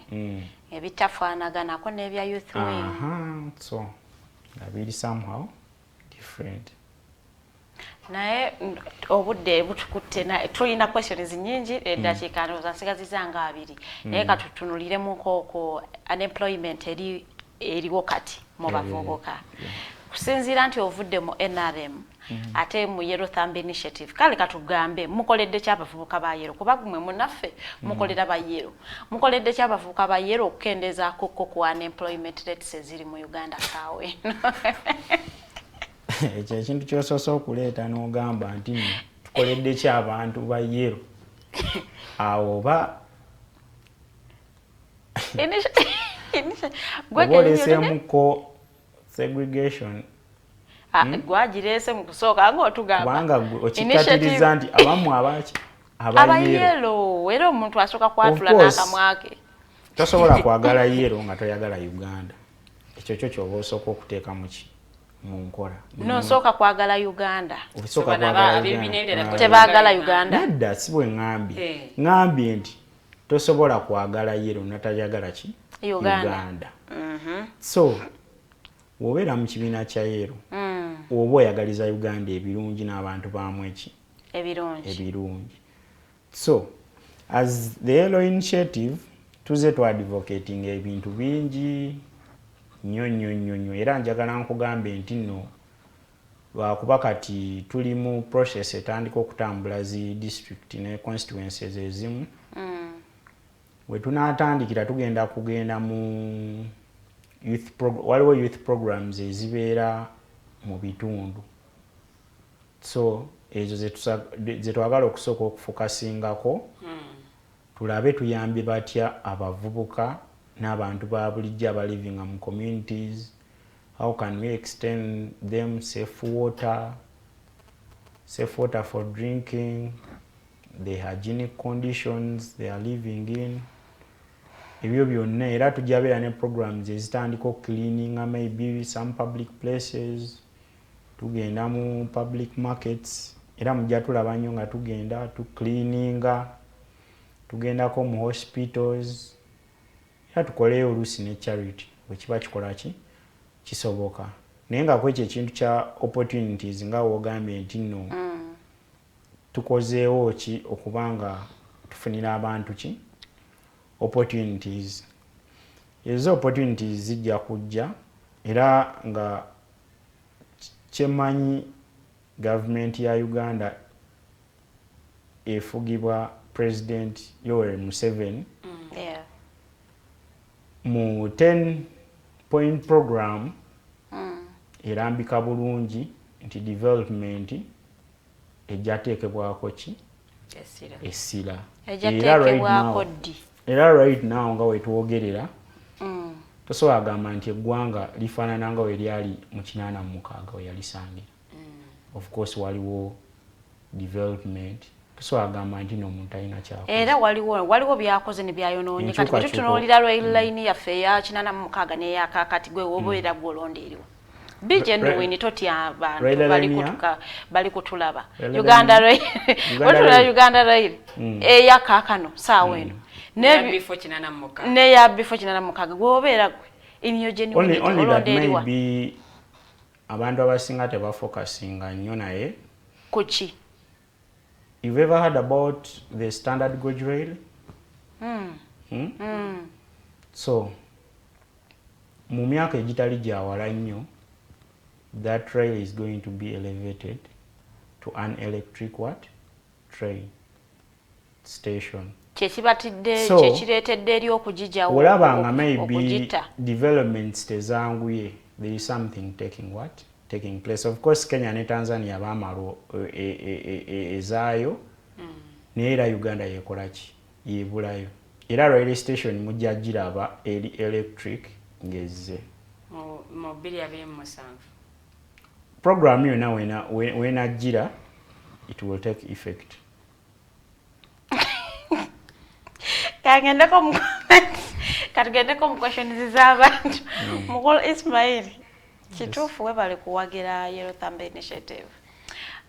ebitafaanaganako n'ebya youth wing so nga biri somehow different naye obudde butukutte tulina questions nyingi eddakiika ndowooza nsigaziza nga 2 naye katutunuliremu ko unemployment eriwo kati mu bavubuka kusinziira nti ovudde mu NRM ate mu Yellow Thumb Initiative kale katugambe mukoledde ky'abavubuka ba Yellow kuba gumwe munaffe mukolera ba Yellow mukoledde ky'abavubuka ba Yellow okukendezaako ku unemployment rates eziri mu Uganda kaawe ekyo ekintu kyosoose okuleeta n'ogamba nti tukoledde ky'abantu ba Yellow awo oba oleeseemuko segregation gwagireese mu kusooka ng'otugamba kubanga okikatiriza nti abamu aba Yellow era omuntu asooka kwatula n'akamwake tosobola kwagala Yellow nga toyagala Uganda ekyo kyo ky'oba osooka okuteeka mu nkola nosooka kwagala Uganda tebaagala Uganda nedda si bwe ŋambye nti tosobola kwagala Yellow natayagala ki Uganda so wobeera mu kibiina kya Yellow oba oyagaliza Uganda ebirungi n'abantu baamu ebirungi so as the Yellow Initiative tuze twadvocating ebintu bingi nnyo era njagala nkugambe nti nno lwakuba kati tuli mu process etandika okutambula zi district ne constituencies ezimu we tunaatandikira kugenda mu waliwo youth programs ezibeera mu bitundu so ezo ze twagala okusooka okufokasingako tulabe tuyambye batya abavubuka n'abantu ba bulijjo abalivinga mu communities how can we extend them safe water for drinking the hygienic conditions they are living in ebyo byonna era tujabeera ne programs ezitandika cleaning maybe some public places tugenda mu public markets era mujja tulaba nnyo nga tugenda cleaninga tugendako mu hospitals era tukoleyo oluusi ne charity bwe kiba kikola kisoboka naye nga kwekyo ekintu kya opportunities nga wogambye nti nno tukozeewo ki okubanga tufunira abantu opportunities ezo opportunities zijja kujja era nga kyemanyi government ya Uganda efugibwa President Yoweri Museveni mu 10-point program erambika bulungi nti development ejjateekebwako essira era right now nga wetwogerera tosobola agamba nti eggwanga lifaanana nga we lyali mu 86 we yalisangira of course waliwo development tosobola agamba nti n'omuntu alina kyakoze era waliwo byakoze ne byayonoonye kati bwe tutunuulira line yaffe eya 86 n'eyakakati gwe woba era gwolonda eriwo Genuine toti abantu bali kutulaba Uganda Rail Uganda Rail eya kakano sawa eno ne before kinana mukaga ne ya before kinana mukaga gwobeera gwe in your genuine only that maybe abantu abasinga tebafocusinga nnyo naye kuki. You've ever heard about the standard gauge rail? So mu myaka egitali gyawala nnyo, that rail is going to be elevated to an electric what? Train station. Kyekireetedde eri okugijawo olabanga maybe developments tezanguye, there is something taking place. Of course Kenya ne Tanzania baamala ezaayo naye era Uganda yekolaki yebulayo, era railway station mujja giraba eri electric ngezze mu 2027 program yonna wenajjira it will take effect. Katugendeko mu questions z'abantu. Mukulu Ismail kituufu webale kuwagira Yellow Thumb Initiative.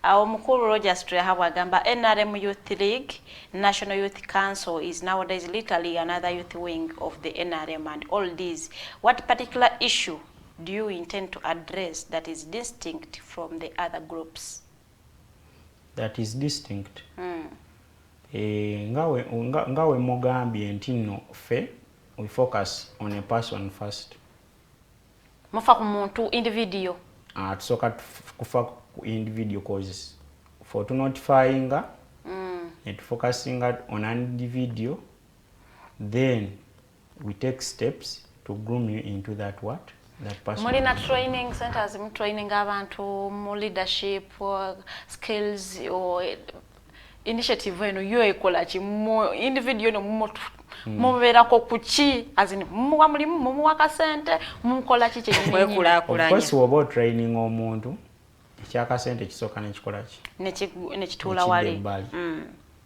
Mukulu Rogers Trehabwa agamba NRM Youth League, National Youth Council is nowadays literally another youth wing of the NRM and all these. What particular issue do you intend to address that is distinct from the other groups? That is distinct. Ngawe mugambye nti nno ffe we focus on a person first. Mufa ku muntu individual. Tusooka kufa ku individual causes. For to notifyinga and focusing on an individual, then we take steps to groom you into that what? That person. Mulina training centers, training abantu mu leadership skills or initiative eno yo ekola ki mu individual no mubeerako kuki azini muwa mulimu mumuwa kasente mukola ki Of course woba training omuntu ekyakasente kisooka nekikola ki nekituula wali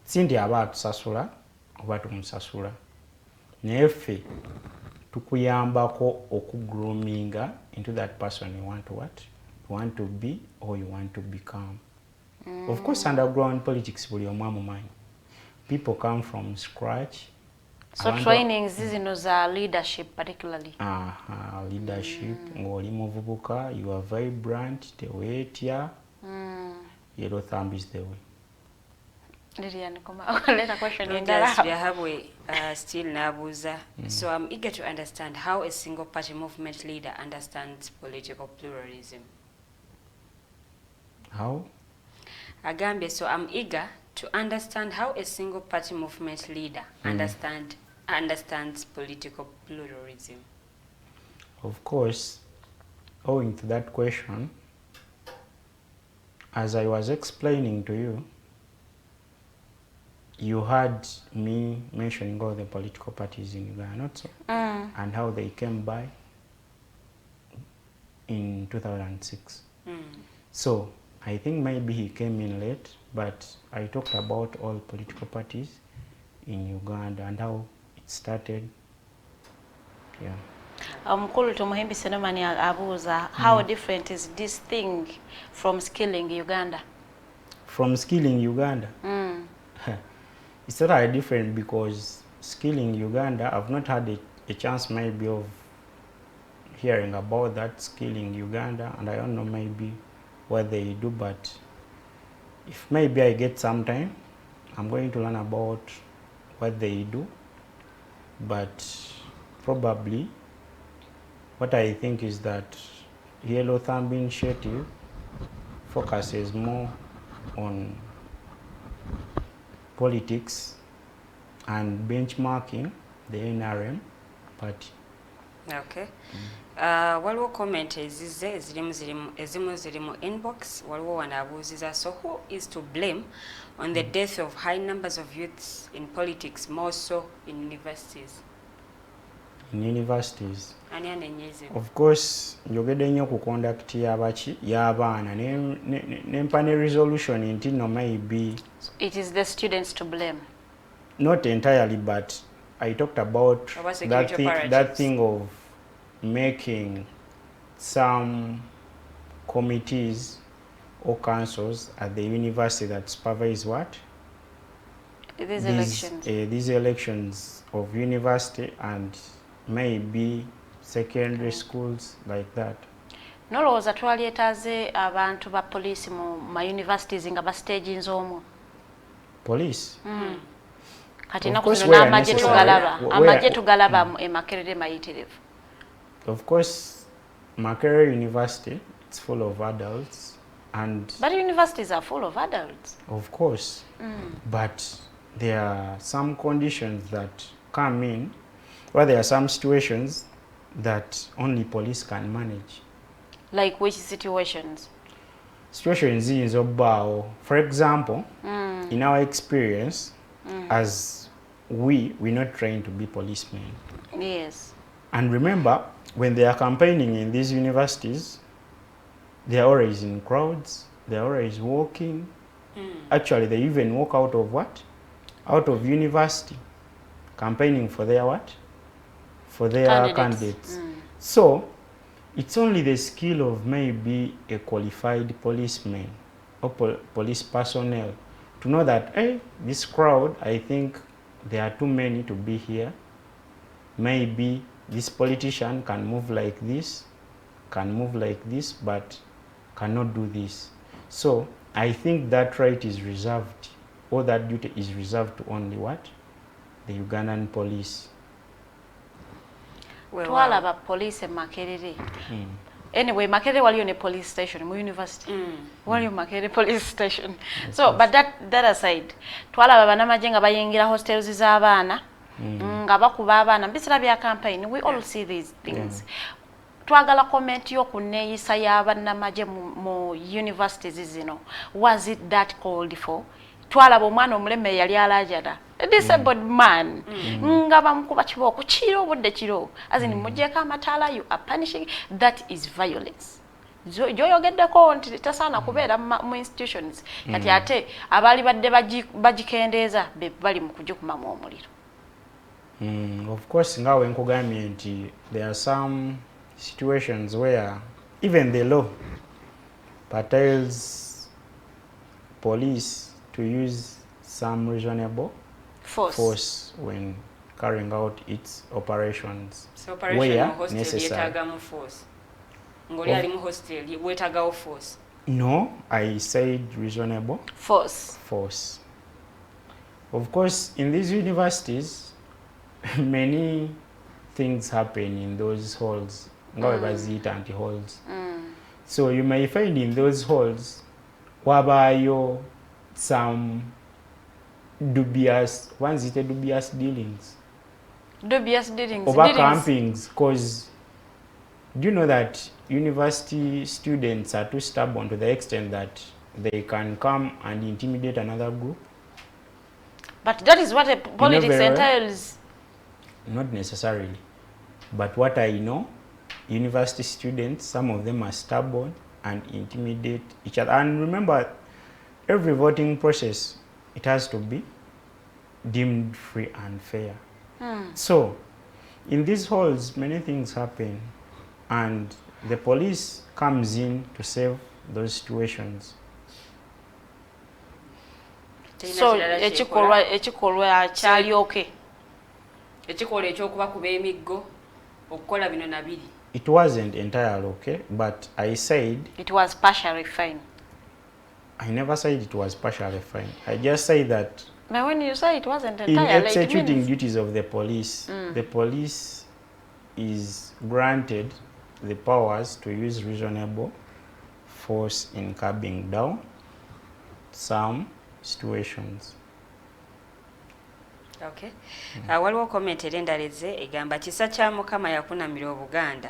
sindi aba atusasula oba tumusasula naye ffe tukuyambako okugroominga into that person you want to what? You want to be or you want to become. Of course underground politics buli omu amumanyi. People come from scratch. So trainings zino za leadership particularly. Leadership ng'oli muvubuka, you are vibrant, teweetya. Yellow Thumb is the way. Lilian, let a question in still nabuza. So I'm eager to understand how a single party movement leader understands political pluralism. How? Agambye, so I'm eager to understand how a single party movement leader understands political pluralism. Of course, owing to that question, as I was explaining to you, you heard me mentioning all the political parties in Uganda, not so? And how they came by in 2006. So I think maybe he came in late, but I talked about all political parties in Uganda and how it started. Yeah. Mukulu Tumuhimbi Senomani abuza, how different is this thing from skilling Uganda? From skilling Uganda? It's totally different because skilling Uganda, I've not had a chance maybe of hearing about that skilling Uganda, and I don't know maybe what they do, but if maybe I get some time, I'm going to learn about what they do. But probably what I think is that Yellow Thumb Initiative focuses more on politics and benchmarking the NRM party. Okay. Waliwo comment ezize ezimu ziri mu inbox waliwo wanabuuziza, so who is to blame on the death of high numbers of youths in politics, more so in universities? In universities? Ani anenyeze? Of course, njogedde nnyo ku conduct y'abaana nempa ne resolution nti no maybe it is the students to blame. Not entirely, but I talked about that thing of making some committees or councils at the university that supervise what? These elections of university and maybe secondary schools like that. Nolowooza twaleetaze abantu ba police mu ma universities nga ba stage nz'omwo. Police? Kati naku zino n'amagye tugalaba. Amagye tugalaba e Makerere mayitirivu. Of course, Makerere University, it's full of adults. But universities are full of adults. Of course. But there are some conditions that come in, or there are some situations that only police can manage. Like which situations? Situations in Zobao. For example, in our experience, as we're not trained to be policemen. Yes. And remember, when they are campaigning in these universities, they are always in crowds, they are always walking. Actually, they even walk out of what? Out of university, campaigning for their what? For their candidates. So, it's only the skill of maybe a qualified policeman or police personnel to know that, hey, this crowd, I think there are too many to be here. Maybe this politician can move like this, but cannot do this. So I think that right is reserved, or that duty is reserved to only what? The Ugandan police. Twalaba police e Makerere. Anyway, Makerere waliyo ne police station mu university. Waliyo Makerere police station. So, but that aside, twalaba banamagye nga bayingira hostels z'abaana, nga bakuba abaana mbisira bya campaign. We all see these things. Twagala comment yo ku neeyisa y'abannamagye mu universities zino. Was it that called for? Twalaba omwana omuleme yali alajada. A disabled man. Nga bamukuba kibooko kiro budde kiro. As in mujjeko amataala, you are punishing. That is violence. Gyoyogeddeko nti tasaana kubeera mu institutions. Kati ate abaali badde bagikendeeza be bali mu kugikumamu omuliro. Of course, nga we nkugambye nti there are some situations where even the law pertains police to use some reasonable force when carrying out its operations. So operation necessary. Force. No, I said reasonable force. Of course, in these universities, many things happen in those halls. Halls. So you may find in those halls wabayo some dubious dealings. Dubious dealings. Over campings, because do you know that university students are too stubborn to the extent that they can come and intimidate another group? But that is what politics entails. Not necessarily. But what I know, university students, some of them are stubborn and intimidate each other. And remember, every voting process, it has to be deemed free and fair. So, in these halls, many things happen, and the police comes in to save those situations. So, ekikolwa kyali okay. Ekikola ekyokubakuba emiggo okukola bino nabiri. It wasn't entirely okay, but I said it was partially fine. I never said it was partially fine. I just say that but when you say it wasn't entirely, in executing duties of the police, the police is granted the powers to use reasonable force in curbing down some situations. Okay. Waliwo comment erendaleze egamba kisa kya Mukama yakunamira Obuganda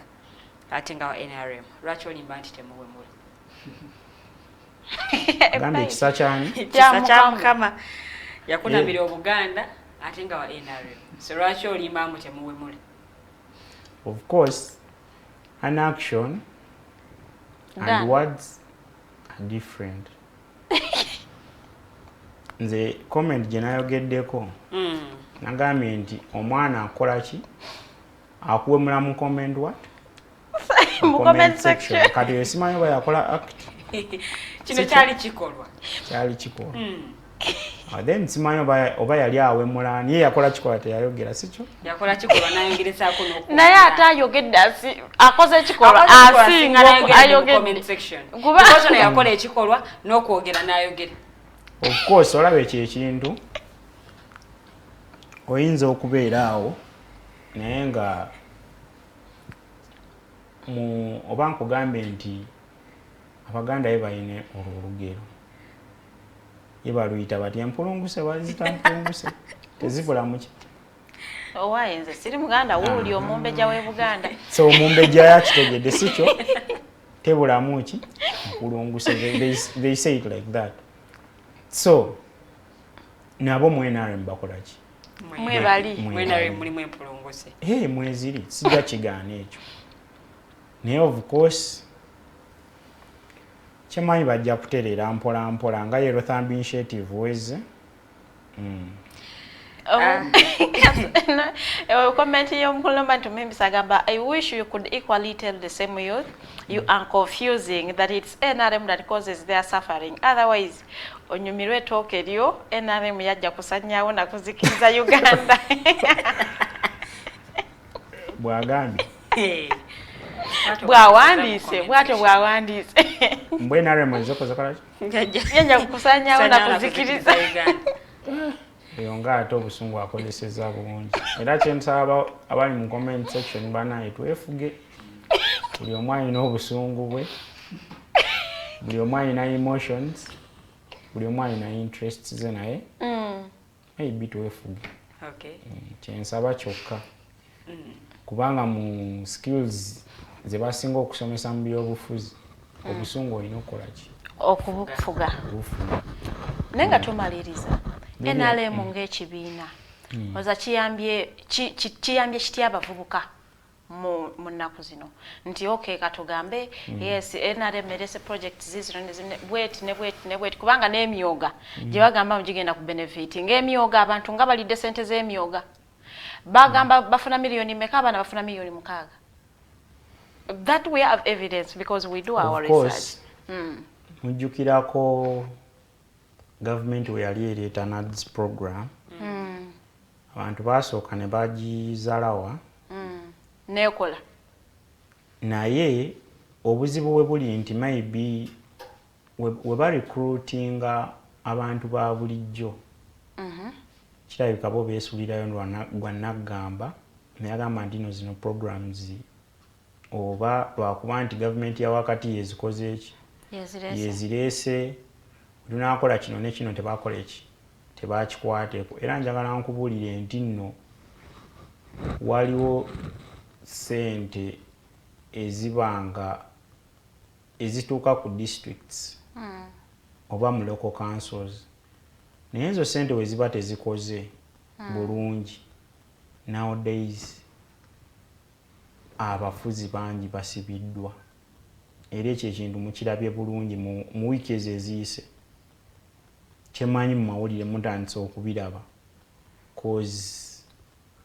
ate nga wa NRM. Lwaki olimba nti temuwemula? Gamba kisa kyani? Kisa kya Mukama yakunamira Obuganda ate nga wa NRM. So lwaki olimba mu temuwemula? Of course, an action and words are different. Nze comment gye nayogeddeko nagambye nti omwana akola ki akuwemula mu comment what? mu comment section kati esimanyi bwe yakola act kino kyali kikolwa then simanyi oba yali awemula niye yakola kikola teyayogera sikyo yakola kikolwa n'ayongerezaako n'oku naye ate ayogedde akoze ekikolwa asinga ayogedde kuba yakola ekikolwa n'okwogera n'ayogera of course olaba ekyo ekintu oyinza okubeera awo naye nga oba nkugambe nti abaganda ye balina olugero ye baluyita bati empulunguse bazita mpulunguse tezibula muki owayenze siri muganda wuuli omumbejja w'e Buganda so omumbejja yakitegedde sikyo tebulamu ki mpulunguse they say it like that so nabo mu NRM bakola ki mwebali mulimu empulunguse mweziri sijja kigaana ekyo naye of course kyemanyi bajja kutereera mpola mpola nga Yellow Thumb Initiative weze comment y'omukulomba ntumembisa agamba I wish you could equally tell the same youth you are confusing that it's NRM that causes their suffering otherwise onyumirwe talk eryo NRM yajja kusanyaawo na kuzikiriza Uganda bwagambye bwawandiise bwatyo bwawandiise mbwe NRM ezokozekola yajja kukusanyaawo na kuzikiriza eyo nga ate obusungu akozeseza bulungi era kyensaba abali mu comment section banaye twefuge buli omu alina obusungu bwe buli omu alina emotions buli omu alina interests ze naye maybe twefuge kyensaba kyokka kubanga mu skills ze basinga okusomesa mu byobufuzi obusungu olina okukola ki okubufuga naye nga tumaliriza NRM ng'ekibiina oza kiyambye kitya abavubuka mu nnaku zino nti okay katugambe yes NRM erese projects zizino bweti ne bweti kubanga n'emyoga gye bagamba mugigenda ku benefit ng'emyoga abantu nga balidde sente z'emyoga bagamba bafuna miliyoni meka abana bafuna miliyoni 6 that we have evidence because we do our research mujjukirako government we yali ereeta NADS program abantu basooka ne bagizalawa nekola naye obuzibu bwe buli nti maybe we barecruitinga abantu ba bulijjo kirabika bo beesulirayo gwa naggamba naye agamba nti no zino programs oba lwakuba nti gavumenti ya wakati yezikoze eki yezireese lunakola kino ne kino tebakola eki tebakikwateko era njagala nkubuulire nti nno waliwo sente ezibanga ezituuka ku districts oba mu local councils naye ezo sente we ziba tezikoze bulungi nowadays abafuzi bangi basibiddwa era ekyo ekintu mukirabye bulungi mu wiiki ezo eziyise kyemanyi mu mawulire mutandise okubiraba cause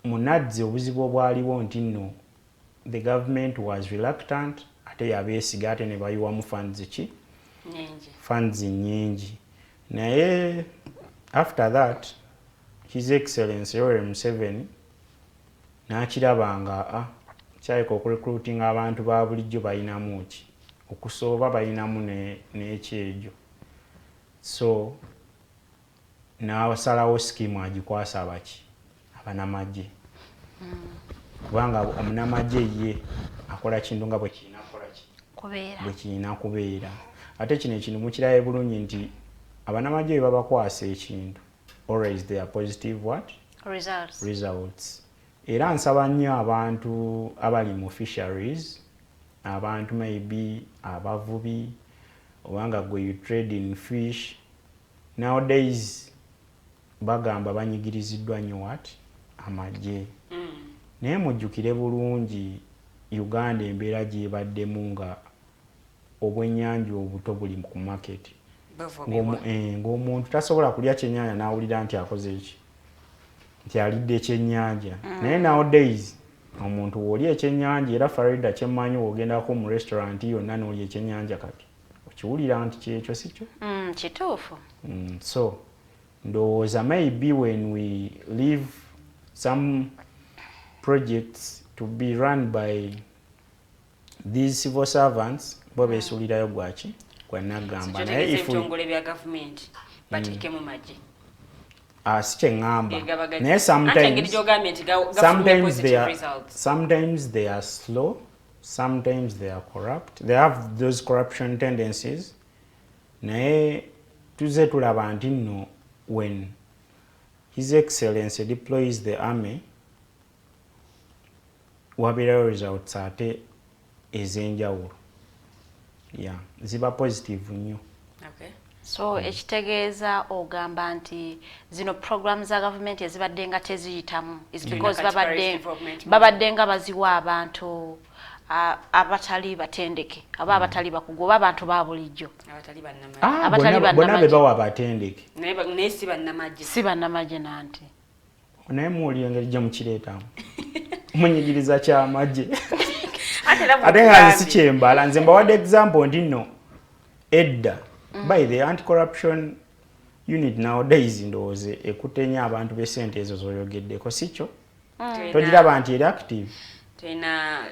munadzi obuzibu obwaliwo nti nno the government was reluctant ate yabeesiga ate ne bayiwamu funds nyingi naye after that his excellency Yoweri Museveni n'akiraba nga kyaleka okurecruiting abantu ba bulijjo balinamu ki okusooba balinamu n'ekyejo so n'asalawo skimu agikwasa abaki abanamagye kubanga omunamagye ye akola kintu nga bwe kirina kubeera ate kino ekintu mukirabe bulungi nti abanamagye bwe babakwasa ekintu always they are positive results era nsaba nnyo abantu abali mu fisheries abantu maybe abavubi obanga gwe you trade in fish nowadays bagamba banyigiriziddwa nnyo amagye naye mujjukire bulungi Uganda embeera gy'ebaddemu nga obwennyanja obuto buli ku market ng'omuntu tasobola kulya kyennyanja n'awulira nti akoze eki nti alidde ekyennyanja naye nowadays omuntu woli ekyennyanja era Farida kyemmanyi wogendako mu restaurant yonna n'oli ekyennyanja kati okiwulira nti kyekyo si kyo kituufu so ndowooza maybe when we leave some projects to be run by these civil servants bo beesuulirayo gwaki gwanagamba naye ebitongole bya gavumenti bateekemu magye si kyeŋŋamba naye sometimes they are slow, sometimes they are corrupt, they have those corruption tendencies naye tuze tulaba nti nno when His Excellency deploys the army wabeerayo results ate ez'enjawulo ziba positive nnyo. So ekitegeeza ogamba nti zino programs za gavumenti ezibadde nga teziyitamu is because babadde nga baziwa abantu abatali batendeke aba abatali bakugu oba abantu ba bulijjo bonna be bawa abatendeke naye si bannamagye nanti naye muwulira engeri gye mukireetamu munyigiriza kyamagye ate nga si kyembala nze mbawadde example ndi nno edda by the anti-corruption unit nowadays ndowooze ekutenya abantu b'essente ezo z'oyogeddeko si kyo togiraba nti eri active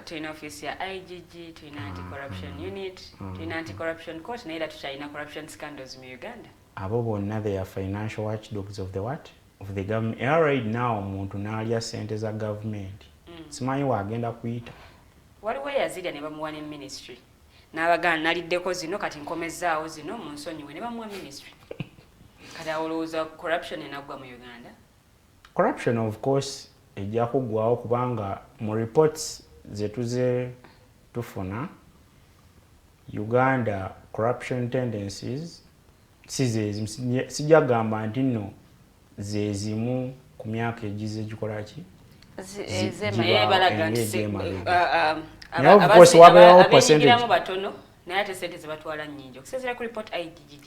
tulina office ya IGG, tulina anti-corruption unit, tulina anti-corruption court, naye era tukyalina corruption scandals mu Uganda. Abo bonna they are financial watchdogs of the what? Of the government. Right now omuntu n'alya ssente za government. Simanyi waagenda kuyita. Waliwo yazirya ne bamuwa ne ministry. N'abagana naliddeko zino kati nkomezaawo zino mu nsonyiwe ne bamuwa ministry. Kati olowooza corruption enagwa mu Uganda? Corruption of course ejja kuggwawo kubanga mu reports zetuze tufuna Uganda corruption tendencies sijagamba nti nno zezimu ku myaka egize gikola ki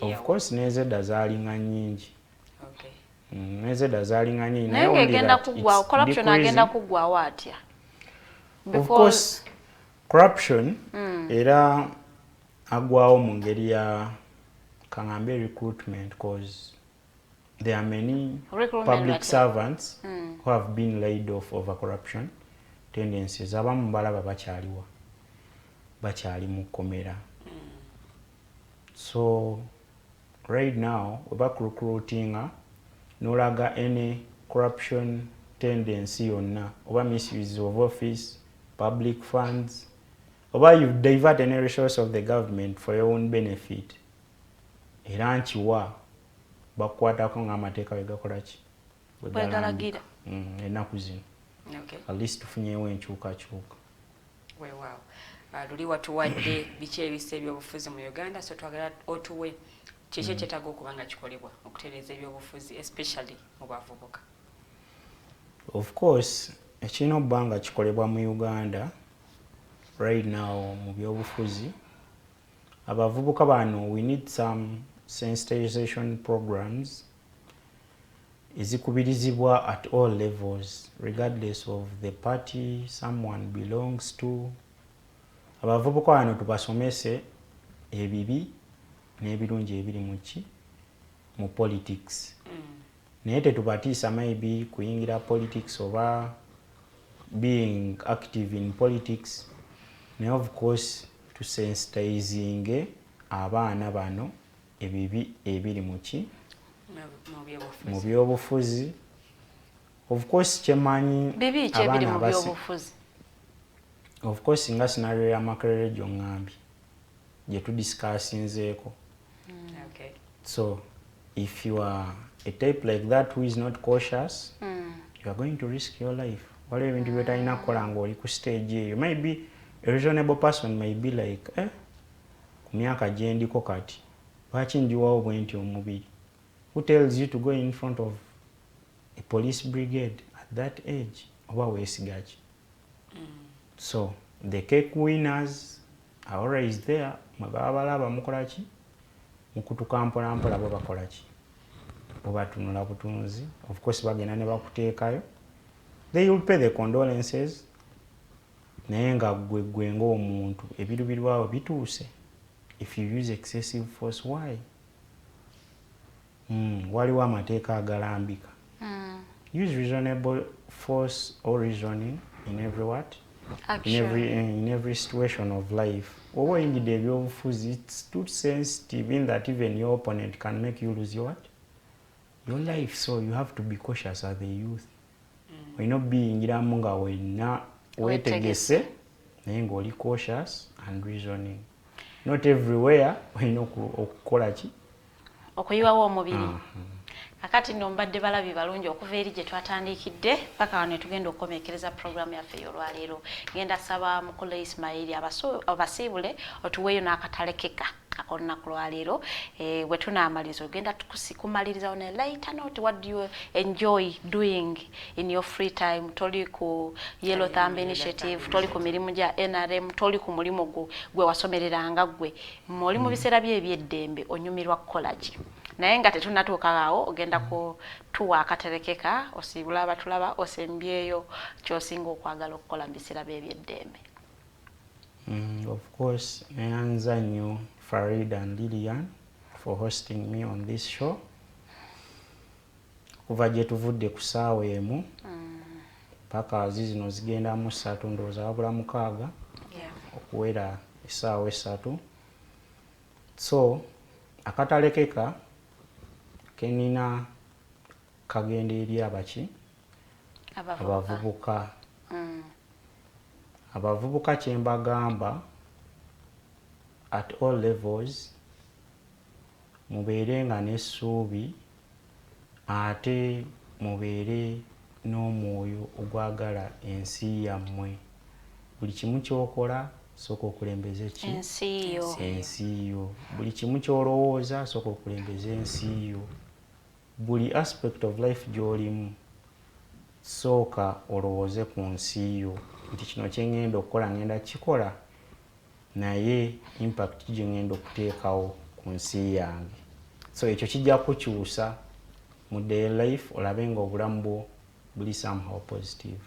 of course nezedda zaalinga nnyingi nezedda zaalinga nnyingi naye ng'egenda kuggwawo corruption agenda kuggwawo atya of course corruption era agwawo mu ngeri ya kangambe recruitment because there are many public servants who have been laid off over corruption tendencies abamu balaba bakyali mu kkomera so right now we're recruiting nolaga any corruption tendency yonna oba misuse of office public funds oba you divert any resource of the government for your own benefit era nkiwa bakukwatako ng'amateeka wegakola ki bwegalagira ennaku zino at least tufunyewo enkyukakyuka weewaawo luli watuwadde biki ebisa ebyobufuzi mu Uganda so twagala otuwe kiki ekyetaaga okuba nga kikolebwa okutereeza ebyobufuzi especially mu bavubuka of course ekirina okuba nga kikolebwa mu Uganda right now mu byobufuzi abavubuka bano we need some sensitization programs ezikubirizibwa at all levels regardless of the party someone belongs to abavubuka bano tubasomese ebibi n'ebirungi ebiri mu politics naye tetubatiisa maybe kuyingira politics oba being active in politics naye of course tusensitizing abaana bano ebibi ebiri mu byobufuzi of course kyemanyi abaana of course nga scenario ya Makerere gyongambye gye tudiscussinzeeko so if you are a type like that who is not cautious you are going to risk your life waliwo ebintu byotalina kukola ng'oli ku stage eyo maybe a reasonable person may be like ku myaka gyendiko kati lwaki ndiwawo bwe nti omubiri who tells you to go in front of a police brigade at that age oba weesiga ki so the cake winners are always there mwe baba balaba mukola ki mukutuka mpolampola bo bakola ki bo batunula butunzi of course bagenda ne bakuteekayo they will pay the condolences naye nga gwe ng'omuntu ebirubirwawo bituuse. If you use excessive force, why? Waliwo amateeka agalambika. Use reasonable force or reasoning in every what? In every situation of life. Oba oyingidde ebyobufuzi, it's too sensitive in that even your opponent can make you lose your what? Your life. So you have to be cautious as a youth. Olina obiyingiramu nga wenna weetegese naye ng'oli cautious and reasoning. Not everywhere olina okukola ki? Okuyiwawo omubiri. Kakati nno mbadde balabi balungi okuva eri gye twatandikidde paka wano tugenda okukomekereza programu yaffe y'olwaleero. Ngenda saba Mukulu Ismail abasiibule otuweeyo n'akatalekeka ak'olunaku lwaleero. Bwe tunaamaliza ogenda kumaliriza on a lighter note. What do you enjoy doing in your free time? Toli ku Yellow Thumb Initiative, toli ku mirimu gya NRM, toli ku mulimu gwe wasomereranga gwe. Oli mu biseera bye eby'eddembe onyumirwa kukola ki? Naye nga tetunnatuuka awo ogenda kutuwa akaterekeka osiibula abatulaba osembyeyo ky'osinga okwagala okukola mu biseera bye eby'eddembe. Of course, nyanza nnyo Farid and Lillian for hosting me on this show. Kuva gye tuvudde ku ssaawa emu paka zino zigendamu 3 ndowooza wabula 6 okuwera essaawa 3. So akatalekeka kenina kagenda eri abaki abavubuka. Abavubuka kye mbagamba at all levels mubeere nga n'essuubi ate mubeere n'omwoyo ogwagala ensi yammwe. Buli kimu ky'okola sooka okulembeza ki? Ensi yo. Buli kimu ky'olowooza sooka okulembeza ensi yo. Buli aspect of life gy'olimu sooka olowooze ku nsi yo nti kino kye ngenda okukola ngenda kikola naye impact gye ngenda okuteekawo ku nsi yange. So ekyo kijja kukyusa mu daily life olabe nga obulamu bwo buli somehow positive.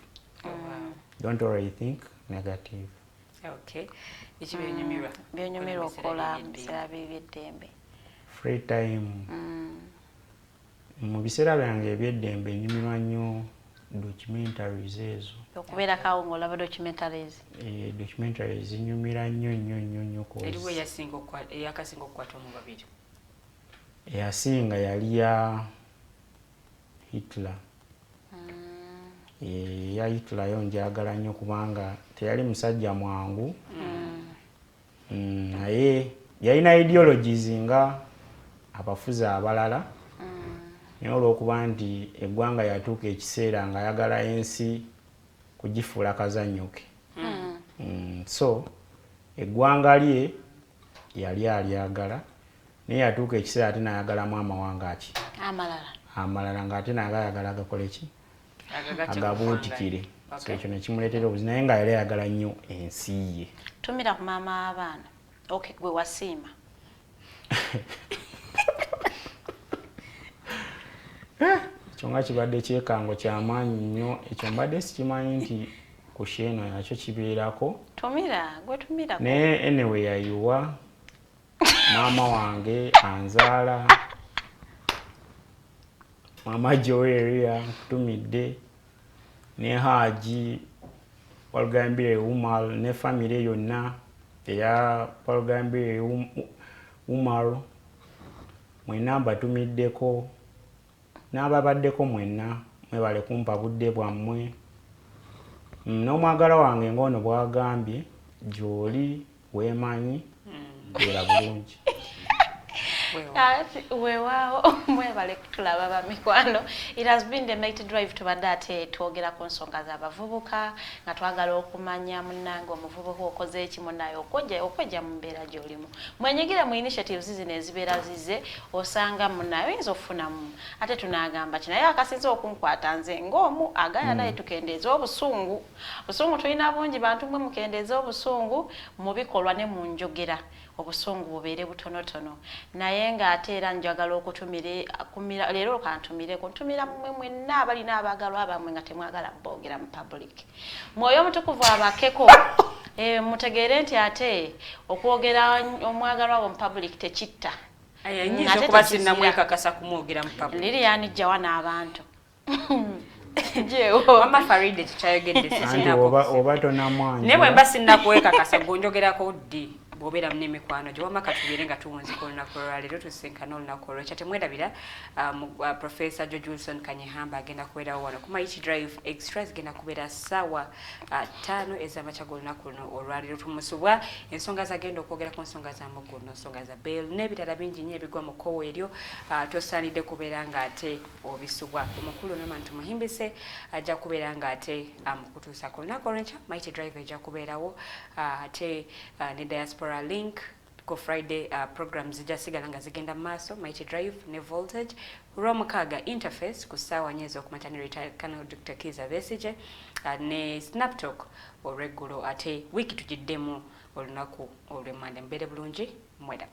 Don't already think negative. Okay. Iki byonyumirwa okola mu biseera by'eddembe. Free time. Mu biseera byange eby'eddembe nyumirwa nnyo documentaries ezo. Okubeera kawo ng'olaba documentaries. Documentaries nyumira nnyo kozi. Eriwo eyakasinga okukwata mu babiri. Eyasinga yali ya Hitler. Ya Hitler yo njagala nnyo kubanga teyali musajja mwangu. Naye yalina ideologies nga abafuzi abalala. Naye olw'okuba nti eggwanga yatuuka ekiseera nga ayagala ensi kugifuula kazannyo ke. So eggwanga lye yali alyagala naye yatuuka ekiseera ate n'ayagalamu amawanga ki? Amalala ng'ate n'agayagala agakole ki? Agabuutikire. So ekyo ne kimuleetera obuzibu naye nga yali ayagala nnyo ensi ye. Tumira ku maama w'abaana. Okay, gwe wasiima. Ekyo nga kibadde kyekango ky'amaanyi nnyo. Ekyo mbadde sikimanyi nti ku sheeno yakyo kibeerako. Gwe tumirako. Naye anyway yayiwa maama wange anzaala. Mama Joel ankutumidde ne Haji Walgambire Umar ne family yonna eya Walgambire Umar mwenna mbatumiddeko n'ababaddeko mwenna mwebale kumpa budde bwammwe. N'omwagala wange ng'ono bwagambye gy'oli weemanyi beera bulungi. Weewaawo mwebale kutulaba bamikwano. It has been the Mighty Drive tubadde ate twogera ku nsonga z'abavubuka nga twagala okumanya munnange omuvubuka okoze eki munnaye okwejja mu mbeera gy'olimu. Mwenyigire mu initiatives zino ezibeera zize osanga munnaye oyinza okufunamu ate tunaagamba ki naye akasinze okunkwata nze ng'omu agaya naye tukendeeza obusungu tulina bungi bantu mwe mukendeeza obusungu mu bikolwa ne mu njogera. obusungu bubeere butonotono naye ng'ate era njagala okutumira leero kantumireko ntumira mmwe mwenna abalina abaagalwa abamwe nga temwagala boogera mu public mwoyo omutukuvu abakeko mutegeere nti ate okwogera omwagalwa wo mu public tekitta ayinza okuba sinnamwekakasa kumwogera mu public Lilian jjawa n'abantu Mama Faride kikyayogedde oba tonamwanja ne bwe mba sinnakuwekakasa gonjogerako ddi bw'obeera n'emikwano gye wamma katubeere nga tuwunzika olunaku olwaleero tusinkana olunaku olwekya temwerabira Professor George Wilson Kanyehamba agenda kubeerawo wano ku Mighty Drive Extra zigenda kubeera ssaawa 5 ez'amakya g'olunaku luno olwaleero tumusubwa ensonga zagenda okwogera ku nsonga za muguno nsonga za bail n'ebirala bingi nnyo ebigwa mu kkowo eryo tosaanidde kubeera ng'ate obisubwa omukulu Nomantu Muhimbise ajja kubeera ng'ate mukutuusa ku lunaku olwekya Mighty Drive ejja kubeerawo ate ne diaspora link ko Friday programs zijja sigala nga zigenda maaso Mighty Drive ne Voltage Romukaaga interface ku ssaawa nyezo okumata ne retired Colonel Dr. Kiza Besige ne Snaptalk olweggulo ate wiki tugiddemu olunaku olw'Emmande mbeere bulungi mwedaba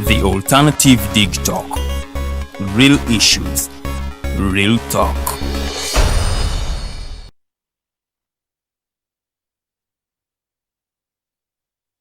The Alternative Dig Talk. Real issues, real talk.